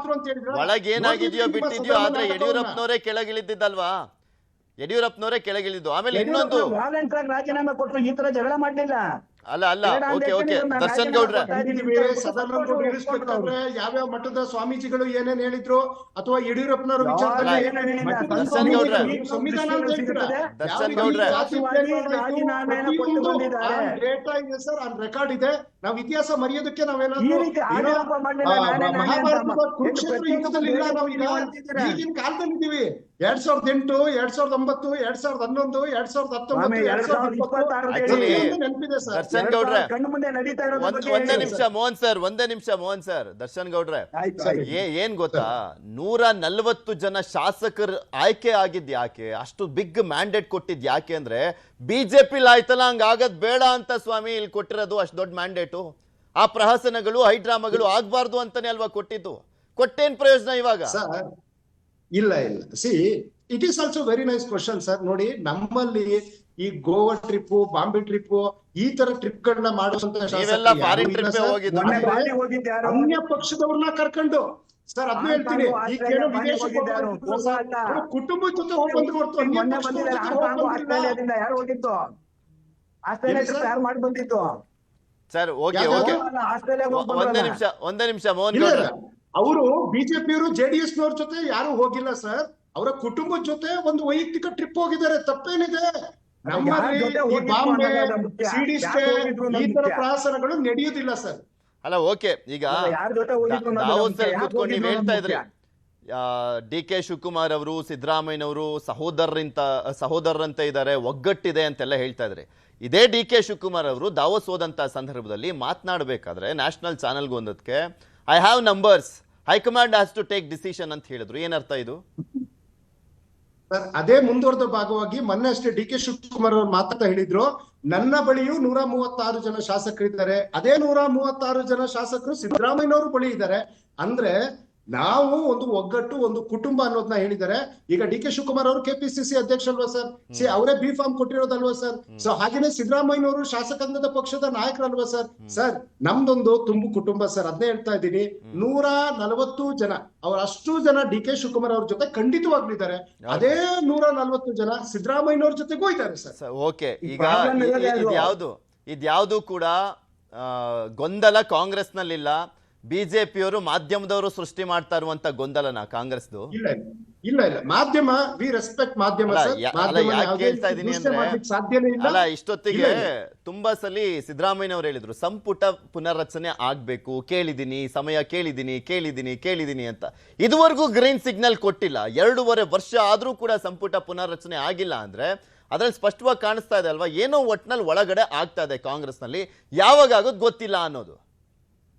ಒಳಗೇನಾಗಿದೆಯೋ ಬಿಟ್ಟಿದ್ಯೋ, ಆದ್ರೆ ಯಡಿಯೂರಪ್ಪನವರೇ ಕೆಳಗಿಳಿದಿದ್ದಲ್ವಾ? ಯಡಿಯೂರಪ್ಪನವರೇ ಕೆಳಗಿಳಿದ್ದು. ಆಮೇಲೆ ಇನ್ನೊಂದು ರಾಜೀನಾಮೆ ಕೊಟ್ಟರು, ಈ ತರ ಜಗಳ ಮಾಡ್ಲಿಲ್ಲ. ಅಲ್ಲ ಓಕೆ ದರ್ಶನ್ ಗೌಡ್ರೆ, ಯಾವ್ಯಾವ ಮಠದ ಸ್ವಾಮೀಜಿಗಳು ಏನೇನ್ ಹೇಳಿದ್ರು ಅಥವಾ ಯಡಿಯೂರಪ್ಪನವರು ದರ್ಶನ್ ಗೌಡ್ರೆ, ಸರ್ ಆನ್ ರೆಕಾರ್ಡ್ ಇದೆ. ನಾವು ಇತಿಹಾಸ ಮರೆಯೋದಕ್ಕೆ ನಾವೇನಾದ್ರೂ ಮಹಾಭಾರತದ ಕುರುಕ್ಷೇತ್ರ ಯುದ್ಧದಲ್ಲಿ ಇಲ್ಲ, ನಾವು ಈಗಿನ ಕಾಲದಲ್ಲಿದ್ದೀವಿ. 2008, 2009, 2011, 2019 ನೆನಪಿದೆ ಸರ್. ದರ್ಶನ್ ಗೌಡ್ರೆ, ಒಂದೇ ನಿಮಿಷ ಮೋಹನ್ ಸರ್. ದರ್ಶನ್ ಗೌಡ್ರೆ, ಏನ್ ಗೊತ್ತಾ, 140 ಜನ ಶಾಸಕರು ಆಯ್ಕೆ ಆಗಿದ್ ಯಾಕೆ, ಅಷ್ಟು ಬಿಗ್ ಮ್ಯಾಂಡೇಟ್ ಕೊಟ್ಟಿದ್ ಯಾಕೆ ಅಂದ್ರೆ ಬಿಜೆಪಿ ಆಯ್ತಲ್ಲ, ಹಂಗ ಆಗದ್ ಬೇಡ ಅಂತ ಸ್ವಾಮಿ ಇಲ್ಲಿ ಕೊಟ್ಟಿರೋದು ಅಷ್ಟು ದೊಡ್ಡ ಮ್ಯಾಂಡೇಟು. ಆ ಪ್ರಹಸನಗಳು ಹೈಡ್ರಾಮಾಗಳು ಆಗ್ಬಾರ್ದು ಅಂತಾನೆ ಅಲ್ವಾ ಕೊಟ್ಟಿದ್ದು. ಕೊಟ್ಟೇನ್ ಪ್ರಯೋಜನ ಇವಾಗ? ಸರ್ ಇಲ್ಲ C it is also very nice question sir. ನೋಡಿ, ನಮ್ಮಲ್ಲಿ ಈ ಗೋವಾ ಟ್ರಿಪ್, ಬಾಂಬೆ ಟ್ರಿಪ್, ಈ ತರ ಟ್ರಿಪ್ ಗಳನ್ನ ಮಾಡುವಂತ ನೀವೆಲ್ಲ ಫಾರಿನ್ ಟ್ರಿಪ್ ಹೋಗಿದ್ದು. ಬಾಲಿ ಹೋಗಿದ್ದೆ ಯಾರು? ಅನ್ಯ ಪಕ್ಷದವ್ರನ್ನ ಕರ್ಕೊಂಡು ಸರ್ ಅದನ್ನ ಹೇಳ್ತೀನಿ. ಈ ಕೆಲವು ವಿದೇಶಕ್ಕೆ ಕುಟುಂಬದ ಜೊತೆ ಹೋಗಿ ಬಂದ್ರು ಹೊರತು ಅನ್ಯ ಮೊನ್ನೆ ಪಕ್ಷದವ್ರ ಬಂದಿದ್ದಾರೆ ಜೊತೆ ಹೋಗಿ ಬಂದಿಲ್ಲ. ಆಸ್ಟ್ರೇಲಿಯಾದಿಂದ ಯಾರು ಹೋಗಿದ್ದು? ಆಸ್ಟ್ರೇಲಿಯಾ ಎಲ್ಲಿ ಸರ್? ಯಾರು ಮಾಡಿ ಬಂದಿದ್ದು? ಸರ್ ಓಕೆ ಯಾವ್ದು? ಓಕೆ, ಆಸ್ಟ್ರೇಲಿಯಾಗ ಒಂದೇ ನಿಮಿಷ ಮೋಹನ್ ಇಲ್ಲ ಗೌಡ್ರೆ. ಅವರು ಬಿಜೆಪಿಯವರು ಜೆಡಿಎಸ್ ನವ್ರ ಜೊತೆ ಯಾರು ಹೋಗಿಲ್ಲ ಸರ್. ಅವರ ಕುಟುಂಬದ ಜೊತೆ ಒಂದು ವೈಯಕ್ತಿಕ ಟ್ರಿಪ್ ಹೋಗಿದ್ದಾರೆ, ತಪ್ಪೇನಿದೆ? ನಮ್ಮಲ್ಲಿ ಜೊತೆ ಈ ಹೋಗಿದ್ರು ಬಾಂಬೆ, ಅನ್ನೋದು ಮುಖ್ಯ. ಸಿಡಿ ಯಾರು ಸ್ಟೇ, ಹೋಗಿದ್ರು ಅನ್ನೋದು ಈ ತರ ಮುಖ್ಯ. ಪ್ರವಾಸಗಳು ನಡೆಯುವುದಿಲ್ಲ ಸರ್. ಅಲ್ಲ ಓಕೆ, ಈಗ ಯಾರ ಜೊತೆ ಹೋಗಿದ್ರು ಅನ್ನೋದು ದಾವೋಸ್ ಮುಖ್ಯ. ಯಾಕೆ ಕೂತ್ಕೊಂಡು ನೀವು ಹೋಗಿದ್ರು ಹೇಳ್ತಾ ಅನ್ನೋದು ಇದ್ರಿ ಡಿ ಕೆ ಶಿವಕುಮಾರ್ ಅವರು ಸಿದ್ದರಾಮಯ್ಯನವರು ಸಹೋದರರಂತೆ ಇದ್ದಾರೆ, ಒಗ್ಗಟ್ಟಿದೆ ಅಂತೆಲ್ಲ ಹೇಳ್ತಾ ಇದ್ರಿ. ಇದೇ ಡಿ ಕೆ ಶಿವಕುಮಾರ್ ಅವರು ದಾವೋಸ್ ಹೋದಂತ ಸಂದರ್ಭದಲ್ಲಿ ಮಾತನಾಡಬೇಕಾದ್ರೆ ನ್ಯಾಷನಲ್ ಚಾನೆಲ್ಗೆ ಒಂದಕ್ಕೆ I have numbers, high command has to take decision ಅಂತ ಹೇಳಿದ್ರು. ಏನರ್ಥ ಇದು? ಸರ್ ಅದೇ ಮುಂದುವರೆದ ಭಾಗವಾಗಿ ಮೊನ್ನೆ ಅಷ್ಟೇ ಡಿ ಕೆ ಶಿವಕುಮಾರ್ ಅವರು ಮಾತಾಡ್ತಾ ಹೇಳಿದ್ರು, ನನ್ನ ಬಳಿಯೂ 136 ಜನ ಶಾಸಕರಿದ್ದಾರೆ, ಅದೇ 136 ಜನ ಶಾಸಕರು ಸಿದ್ದರಾಮಯ್ಯನವರು ಬಳಿ ಇದ್ದಾರೆ. ಅಂದ್ರೆ ನಾವು ಒಂದು ಒಗ್ಗಟ್ಟು, ಒಂದು ಕುಟುಂಬ ಅನ್ನೋದನ್ನ ಹೇಳಿದ್ದಾರೆ. ಈಗ ಡಿ ಕೆ ಶಿವಕುಮಾರ್ ಅವರು ಕೆಪಿಸಿಸಿ ಅಧ್ಯಕ್ಷ ಅಲ್ವಾ ಸರ್? ಅವರೇ ಬಿ ಫಾರ್ಮ್ ಕೊಟ್ಟಿರೋದಲ್ವಾ ಸರ್? ಸೊ ಹಾಗೇನೆ ಸಿದ್ದರಾಮಯ್ಯನವರು ಶಾಸಕಾಂಗದ ಪಕ್ಷದ ನಾಯಕರಲ್ವಾ ಸರ್? ಸರ್ ನಮ್ದೊಂದು ತುಂಬು ಕುಟುಂಬ ಸರ್, ಅದನ್ನೇ ಹೇಳ್ತಾ ಇದ್ದೀನಿ. 140 ಜನ, ಅವ್ರ ಅಷ್ಟು ಜನ ಡಿ ಕೆ ಶಿವಕುಮಾರ್ ಅವ್ರ ಜೊತೆ ಖಂಡಿತವಾಗ್ಲಿದ್ದಾರೆ. ಅದೇ 140 ಜನ ಸಿದ್ದರಾಮಯ್ಯನವ್ರ ಜೊತೆಗೂ ಇದ್ದಾರೆ ಸರ್. ಓಕೆ, ಈಗ ಇದ್ಯಾವುದು ಕೂಡ ಗೊಂದಲ ಕಾಂಗ್ರೆಸ್ನಲ್ಲಿಲ್ಲ. ಬಿಜೆಪಿಯವರು ಮಾಧ್ಯಮದವರು ಸೃಷ್ಟಿ ಮಾಡ್ತಾ ಇರುವಂತ ಗೊಂದಲನ ಕಾಂಗ್ರೆಸ್ದು? ಇಲ್ಲ ಇಲ್ಲ ಇಲ್ಲ, ಮಾಧ್ಯಮ ವಿ ರೆಸ್ಪೆಕ್ಟ್ ಮಾಧ್ಯಮ ಅಲ್ಲ, ಸರ್. ಅಲ್ಲ, ಮಾಧ್ಯಮ ಯಾಕೆ ಯಾವುದೇ ಹೇಳ್ತಾ ಇದೀನಿ ದೂಷಣೆ ಅಂದ್ರೆ, ಮಾಡ್ಲಿಕ್ಕೆ ಸಾಧ್ಯನೇ ಇಲ್ಲ. ಅಲ್ಲ ಇಷ್ಟೊತ್ತಿಗೆ ಇಲ್ಲ. ತುಂಬಾ ಸಲಿ ಸಿದ್ದರಾಮಯ್ಯನವರು ಹೇಳಿದ್ರು ಸಂಪುಟ ಪುನರ್ರಚನೆ ಆಗ್ಬೇಕು, ಕೇಳಿದೀನಿ, ಸಮಯ ಕೇಳಿದೀನಿ ಅಂತ. ಇದುವರೆಗೂ ಗ್ರೀನ್ ಸಿಗ್ನಲ್ ಕೊಟ್ಟಿಲ್ಲ. 2.5 ವರ್ಷ ಆದ್ರೂ ಕೂಡ ಸಂಪುಟ ಪುನರ್ರಚನೆ ಆಗಿಲ್ಲ ಅಂದ್ರೆ ಅದ್ರಲ್ಲಿ ಸ್ಪಷ್ಟವಾಗಿ ಕಾಣಿಸ್ತಾ ಇದೆ ಅಲ್ವಾ, ಏನೋ ಒಟ್ನಲ್ಲಿ ಒಳಗಡೆ ಆಗ್ತಾ ಇದೆ ಕಾಂಗ್ರೆಸ್ನಲ್ಲಿ. ಯಾವಾಗ ಆಗೋದು ಗೊತ್ತಿಲ್ಲ ಅನ್ನೋದು.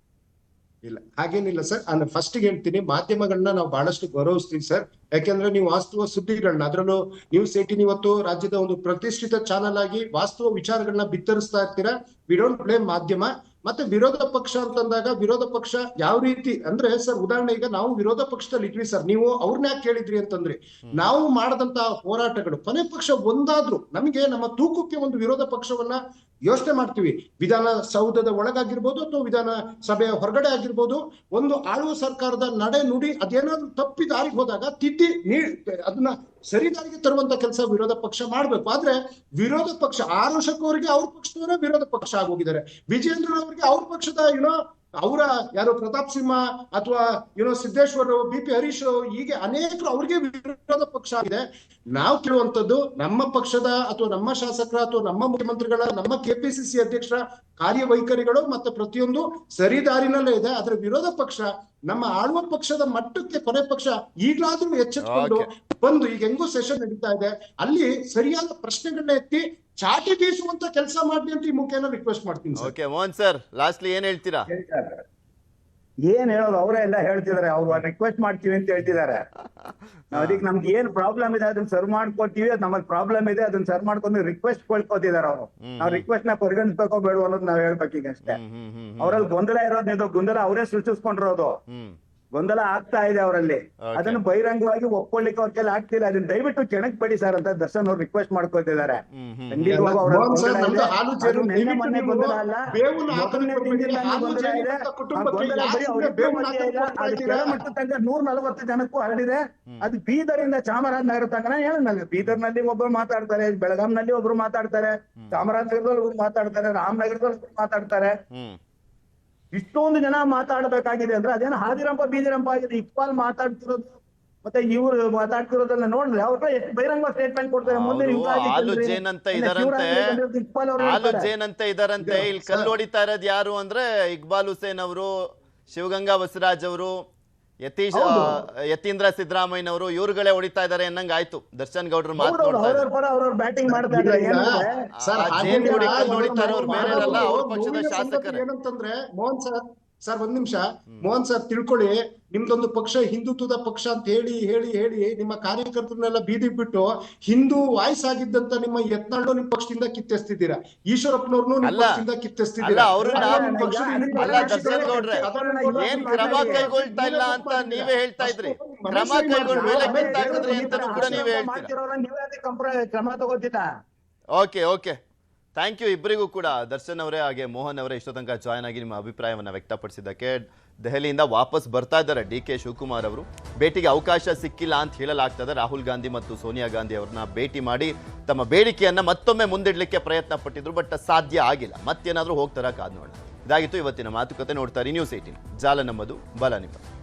ಇಲ್ಲ ಹಾಗೇನಿಲ್ಲ ಸರ್. ಫಸ್ಟ್ ಹೇಳ್ತೀನಿ, ಮಾಧ್ಯಮಗಳನ್ನ ನಾವು ಬಹಳಷ್ಟು ಗೌರವಿಸ್ತೀವಿ ಸರ್. ಯಾಕೆಂದ್ರೆ ನೀವು ವಾಸ್ತವ ಸುದ್ದಿಗಳನ್ನ, ಅದರಲ್ಲೂ ನ್ಯೂಸ್ 18 ಇವತ್ತು ರಾಜ್ಯದ ಒಂದು ಪ್ರತಿಷ್ಠಿತ ಚಾನಲ್ ಆಗಿ ವಾಸ್ತವ ವಿಚಾರಗಳನ್ನ ಬಿತ್ತರಿಸ್ತಾ ಇರ್ತೀರಾ. ವಿ ಡೋಂಟ್ ಬ್ಲೇಮ್ ಮಾಧ್ಯಮ. ಮತ್ತೆ ವಿರೋಧ ಪಕ್ಷ ಅಂತಂದಾಗ ವಿರೋಧ ಪಕ್ಷ ಯಾವ ರೀತಿ ಅಂದ್ರೆ ಸರ್, ಉದಾಹರಣೆ ಈಗ ನಾವು ವಿರೋಧ ಪಕ್ಷದಲ್ಲಿ ಇದ್ವಿ ಸರ್, ನೀವು ಅವ್ರನ್ನ ಯಾಕೆ ಕೇಳಿದ್ರಿ ಅಂತಂದ್ರಿ. ನಾವು ಮಾಡದಂತ ಹೋರಾಟಗಳು ಕೊನೆ ಪಕ್ಷ ಒಂದಾದ್ರು ನಮಗೆ ನಮ್ಮ ತೂಕಕ್ಕೆ ಒಂದು ವಿರೋಧ ಪಕ್ಷವನ್ನ ಯೋಚನೆ ಮಾಡ್ತೀವಿ. ವಿಧಾನಸೌಧದ ಒಳಗಾಗಿರ್ಬೋದು ಅಥವಾ ವಿಧಾನ ಸಭೆಯ ಹೊರಗಡೆ ಆಗಿರ್ಬೋದು, ಒಂದು ಆಳುವ ಸರ್ಕಾರದ ನಡೆ ನುಡಿ ಅದೇನಾದ್ರೂ ತಪ್ಪಿ ದಾರಿಗೆ ಹೋದಾಗ ತಿದ್ದಿ ಅದನ್ನ ಸರಿ ದಾರಿಗೆ ತರುವಂತ ಕೆಲಸ ವಿರೋಧ ಪಕ್ಷ ಮಾಡ್ಬೇಕು. ಆದ್ರೆ ವಿರೋಧ ಪಕ್ಷ 6 ವರ್ಷಕ್ಕೂ ಅವರಿಗೆ ಅವ್ರ ಪಕ್ಷದವರೇ ವಿರೋಧ ಪಕ್ಷ ಆಗೋಗಿದ್ದಾರೆ. ವಿಜೇಂದ್ರ ಅವರಿಗೆ ಅವ್ರ ಪಕ್ಷದ ಅವರ ಯಾರೋ ಪ್ರತಾಪ್ ಸಿಂಹ ಅಥವಾ ಸಿದ್ದೇಶ್ವರ್, ಬಿ ಪಿ ಹರೀಶ್, ಹೀಗೆ ಅನೇಕರು ಅವ್ರಿಗೆ ವಿರೋಧ ಪಕ್ಷ ಆಗಿದೆ. ನಾವು ಕೇಳುವಂತದ್ದು ನಮ್ಮ ಪಕ್ಷದ ಅಥವಾ ನಮ್ಮ ಶಾಸಕರ ಅಥವಾ ನಮ್ಮ ಮುಖ್ಯಮಂತ್ರಿಗಳ, ನಮ್ಮ ಕೆಪಿಸಿಸಿ ಅಧ್ಯಕ್ಷರ ಕಾರ್ಯವೈಖರಿಗಳು ಮತ್ತೆ ಪ್ರತಿಯೊಂದು ಸರಿ ದಾರಿನಲ್ಲೇ ಇದೆ. ಆದ್ರೆ ವಿರೋಧ ಪಕ್ಷ ನಮ್ಮ ಆಳುವ ಪಕ್ಷದ ಮಟ್ಟಕ್ಕೆ ಕೊನೆ ಪಕ್ಷ ಈಗಲಾದ್ರೂ ಎಚ್ಚೆತ್ಕೊಂಡು ಬಂದು, ಈಗ ಹೆಂಗೋ ಸೆಷನ್ ನಡೀತಾ ಇದೆ, ಅಲ್ಲಿ ಸರಿಯಾದ ಪ್ರಶ್ನೆಗಳನ್ನ ಎತ್ತಿ ಚಾಟಿ ಬೀಸುವಂತ ಕೆಲಸ ಮಾಡ್ಲಿ ಅಂತ ಈ ಮುಖೇನ ರಿಕ್ವೆಸ್ಟ್ ಮಾಡ್ತೀನಿ sir. Okay Mohan sir, lastly ಏನ್ ಹೇಳ್ತೀರಾ? ಏನ್ ಹೇಳೋದು, ಅವರೇ ಎಲ್ಲ ಹೇಳ್ತಿದಾರೆ. ಅವ್ರು ರಿಕ್ವೆಸ್ಟ್ ಮಾಡ್ತೀವಿ ಅಂತ ಹೇಳ್ತಿದ್ದಾರೆ. ಅದಕ್ಕೆ ನಮ್ಗೆ ಏನ್ ಪ್ರಾಬ್ಲಮ್ ಇದೆ ಅದನ್ನ ಸರ್ವ್ ಮಾಡ್ಕೊಡ್ತೀವಿ, ನಮ್ಮಲ್ಲಿ ಪ್ರಾಬ್ಲಮ್ ಇದೆ ಅದನ್ನ ಸರ್ವ್ ಮಾಡ್ಕೊಂಡು ರಿಕ್ವೆಸ್ಟ್ ಕೊಳ್ಕೋತಿದಾರೆ ಅವರು. ನಾವು ರಿಕ್ವೆಸ್ಟ್ ನ ಪರಿಗಣಿಸ್ಬೇಕೋ ಬೇಡ ಅನ್ನೋದು ನಾವ್ ಹೇಳ್ಬೇಕೀಗ ಅಷ್ಟೇ. ಅವ್ರಲ್ಲಿ ಗೊಂದಲ ಇರೋದು, ಗೊಂದಲ ಅವರೇ ಸೃಷ್ಟಿಸ್ಕೊಂಡಿರೋದು. ಗೊಂದಲ ಆಗ್ತಾ ಇದೆ ಅವರಲ್ಲಿ. ಅದನ್ನು ಬಹಿರಂಗವಾಗಿ ಒಪ್ಕೊಳ್ಳಿಕ್ಕೆ ಅವ್ರ ಕೈಲಿ ಆಗ್ತಿಲ್ಲ. ಅದನ್ನ ದಯವಿಟ್ಟು ಕೆಣಕ್ ಪಡಿ ಸರ್ ಅಂತ ದರ್ಶನ್ ಅವ್ರು ರಿಕ್ವೆಸ್ಟ್ ಮಾಡ್ಕೊತಿದ್ದಾರೆ. ತನಕ 140 ಜನಕ್ಕೂ ಹರಡಿದೆ. ಅದು ಬೀದರಿಂದ ಚಾಮರಾಜನಗರ ತನಕ ಹೇಳಲ್ಲ. ಬೀದರ್ನಲ್ಲಿ ಒಬ್ಬರು ಮಾತಾಡ್ತಾರೆ, ಬೆಳಗಾಂನಲ್ಲಿ ಒಬ್ರು ಮಾತಾಡ್ತಾರೆ, ಚಾಮರಾಜನಗರದಲ್ಲಿ ಒಬ್ರು ಮಾತಾಡ್ತಾರೆ, ರಾಮನಗರದಲ್ಲಿ ಮಾತಾಡ್ತಾರೆ. ಇಷ್ಟೊಂದು ಜನ ಮಾತಾಡಬೇಕಾಗಿದೆ ಅಂದ್ರೆ ಅದೇನೋ ಹಾದಿರಂಪ ಬೀದಿರಂಪ ಆಗಿದೆ. ಇಕ್ಬಾಲ್ ಮಾತಾಡ್ತಿರೋದು ಮತ್ತೆ ಇವ್ರು ಮಾತಾಡ್ತಿರೋದನ್ನ ನೋಡಿದ್ರೆ ಅವ್ರ ಎಷ್ಟು ಬಹಿರಂಗ ಸ್ಟೇಟ್ಮೆಂಟ್ ಕೊಡ್ತಾರೆ. ಮುಂದೆ ಹಾಲು ಜೇನಂತ ಇದಾರಂತೆ. ಇಲ್ಲಿ ಕಲ್ಲು ಹೊಡಿತಾ ಇರೋದು ಯಾರು ಅಂದ್ರೆ ಇಕ್ಬಾಲ್ ಹುಸೇನ್ ಅವರು, ಶಿವಗಂಗಾ ಬಸವರಾಜ್ ಅವರು, ಯತೀಂದ್ರ ಸಿದ್ದರಾಮಯ್ಯನವರು, ಇವ್ರುಗಳೇ ಹೊಡಿತಾ ಇದಾರೆ ಅನ್ನಂಗ ಆಯ್ತು. ದರ್ಶನ್ ಗೌಡ್ರು ಬ್ಯಾಟಿಂಗ್ ಮಾಡ್ತಾ ಹೊಡಿತಾ ಇರೋರು ಬೇರೆ ಅವ್ರ ಪಕ್ಷದ ಶಾಸಕರು. ಏನಂತಂದ್ರೆ ಮೋಹನ್ ಸರ್ ಸರ್ ಒಂದ್ ನಿಮಿಷ ಮೋಹನ್ ಸರ್ ತಿಳ್ಕೊಳ್ಳಿ, ನಿಮ್ದೊಂದು ಪಕ್ಷ ಹಿಂದುತ್ವದ ಪಕ್ಷ ಅಂತ ಹೇಳಿ ಹೇಳಿ ಹೇಳಿ ನಿಮ್ಮ ಕಾರ್ಯಕರ್ತರನ್ನೆಲ್ಲ ಬೀದಿ ಬಿಟ್ಟು ಹಿಂದೂ ವಾಯ್ಸ್ ಆಗಿದ್ದಂತ ನಿಮ್ಮ ಯತ್ನಾಳ್ ನಿಮ್ ಪಕ್ಷದಿಂದ ಕಿತ್ತೆಸ್ತಿದ್ದೀರಾ, ಈಶ್ವರಪ್ಪನವ್ರನ್ನು ನಿಮ್ ಅಲ್ಲ, ಪಕ್ಷದಿಂದ ಅಲ್ಲ ಕಿತ್ತೆಸ್ತಿದ್ದೀರಾ. ಅವ್ರನ್ನ ನಿಮ್ ಪಕ್ಷದ ಹಿಂದೂ ಅಲ್ಲ ದರ್ಶನ್ ಗೌಡ್ರೆ ಏನ್ ಕ್ರಮ ಕೈಗೊಳ್ತಾ ಇಲ್ಲ ಅಂತ ನೀವೇ ಹೇಳ್ತಾ ಇದ್ರಿ. ಕ್ರಮ ಕೈಗೊಂಡ ಮೇಲೆ ಕಿತ್ತಾಕಿದ್ರಿ ಅಂತಾನು ಕೂಡ ನೀವೇ ಹೇಳ್ತೀರಾ. ಕ್ರಮ ತಗೋತಿದ್ದ. ಓಕೆ ಓಕೆ, ಥ್ಯಾಂಕ್ ಯು ಇಬ್ಬರಿಗೂ ಕೂಡ, ದರ್ಶನ್ ಅವರೇ ಹಾಗೆ ಮೋಹನ್ ಅವರೇ ಇಷ್ಟೋ ತನಕ ಜಾಯ್ನ್ ಆಗಿ ನಿಮ್ಮ ಅಭಿಪ್ರಾಯವನ್ನ ವ್ಯಕ್ತಪಡಿಸಿದ್ದಕ್ಕೆ. ದೆಹಲಿಯಿಂದ ವಾಪಸ್ ಬರ್ತಾ ಇದ್ದಾರೆ ಡಿ ಕೆ ಶಿವಕುಮಾರ್ ಅವರು. ಭೇಟಿಗೆ ಅವಕಾಶ ಸಿಕ್ಕಿಲ್ಲ ಅಂತ ಹೇಳಲಾಗ್ತದೆ. ರಾಹುಲ್ ಗಾಂಧಿ ಮತ್ತು ಸೋನಿಯಾ ಗಾಂಧಿ ಅವರನ್ನ ಭೇಟಿ ಮಾಡಿ ತಮ್ಮ ಬೇಡಿಕೆಯನ್ನ ಮತ್ತೊಮ್ಮೆ ಮುಂದಿಡ್ಲಿಕ್ಕೆ ಪ್ರಯತ್ನ ಪಟ್ಟಿದ್ರು, ಬಟ್ ಸಾಧ್ಯ ಆಗಿಲ್ಲ. ಮತ್ತೇನಾದ್ರೂ ಹೋಗ್ತಾರ ಕಾದ್ ನೋಡೋಣ. ಇದಾಗಿತ್ತು ಇವತ್ತಿನ ಮಾತುಕತೆ. ನೋಡ್ತಾರೆ ನ್ಯೂಸ್ 18, ಜಾಲ ನಮ್ಮದು, ಬಲ ನಿಮ್ಮದು.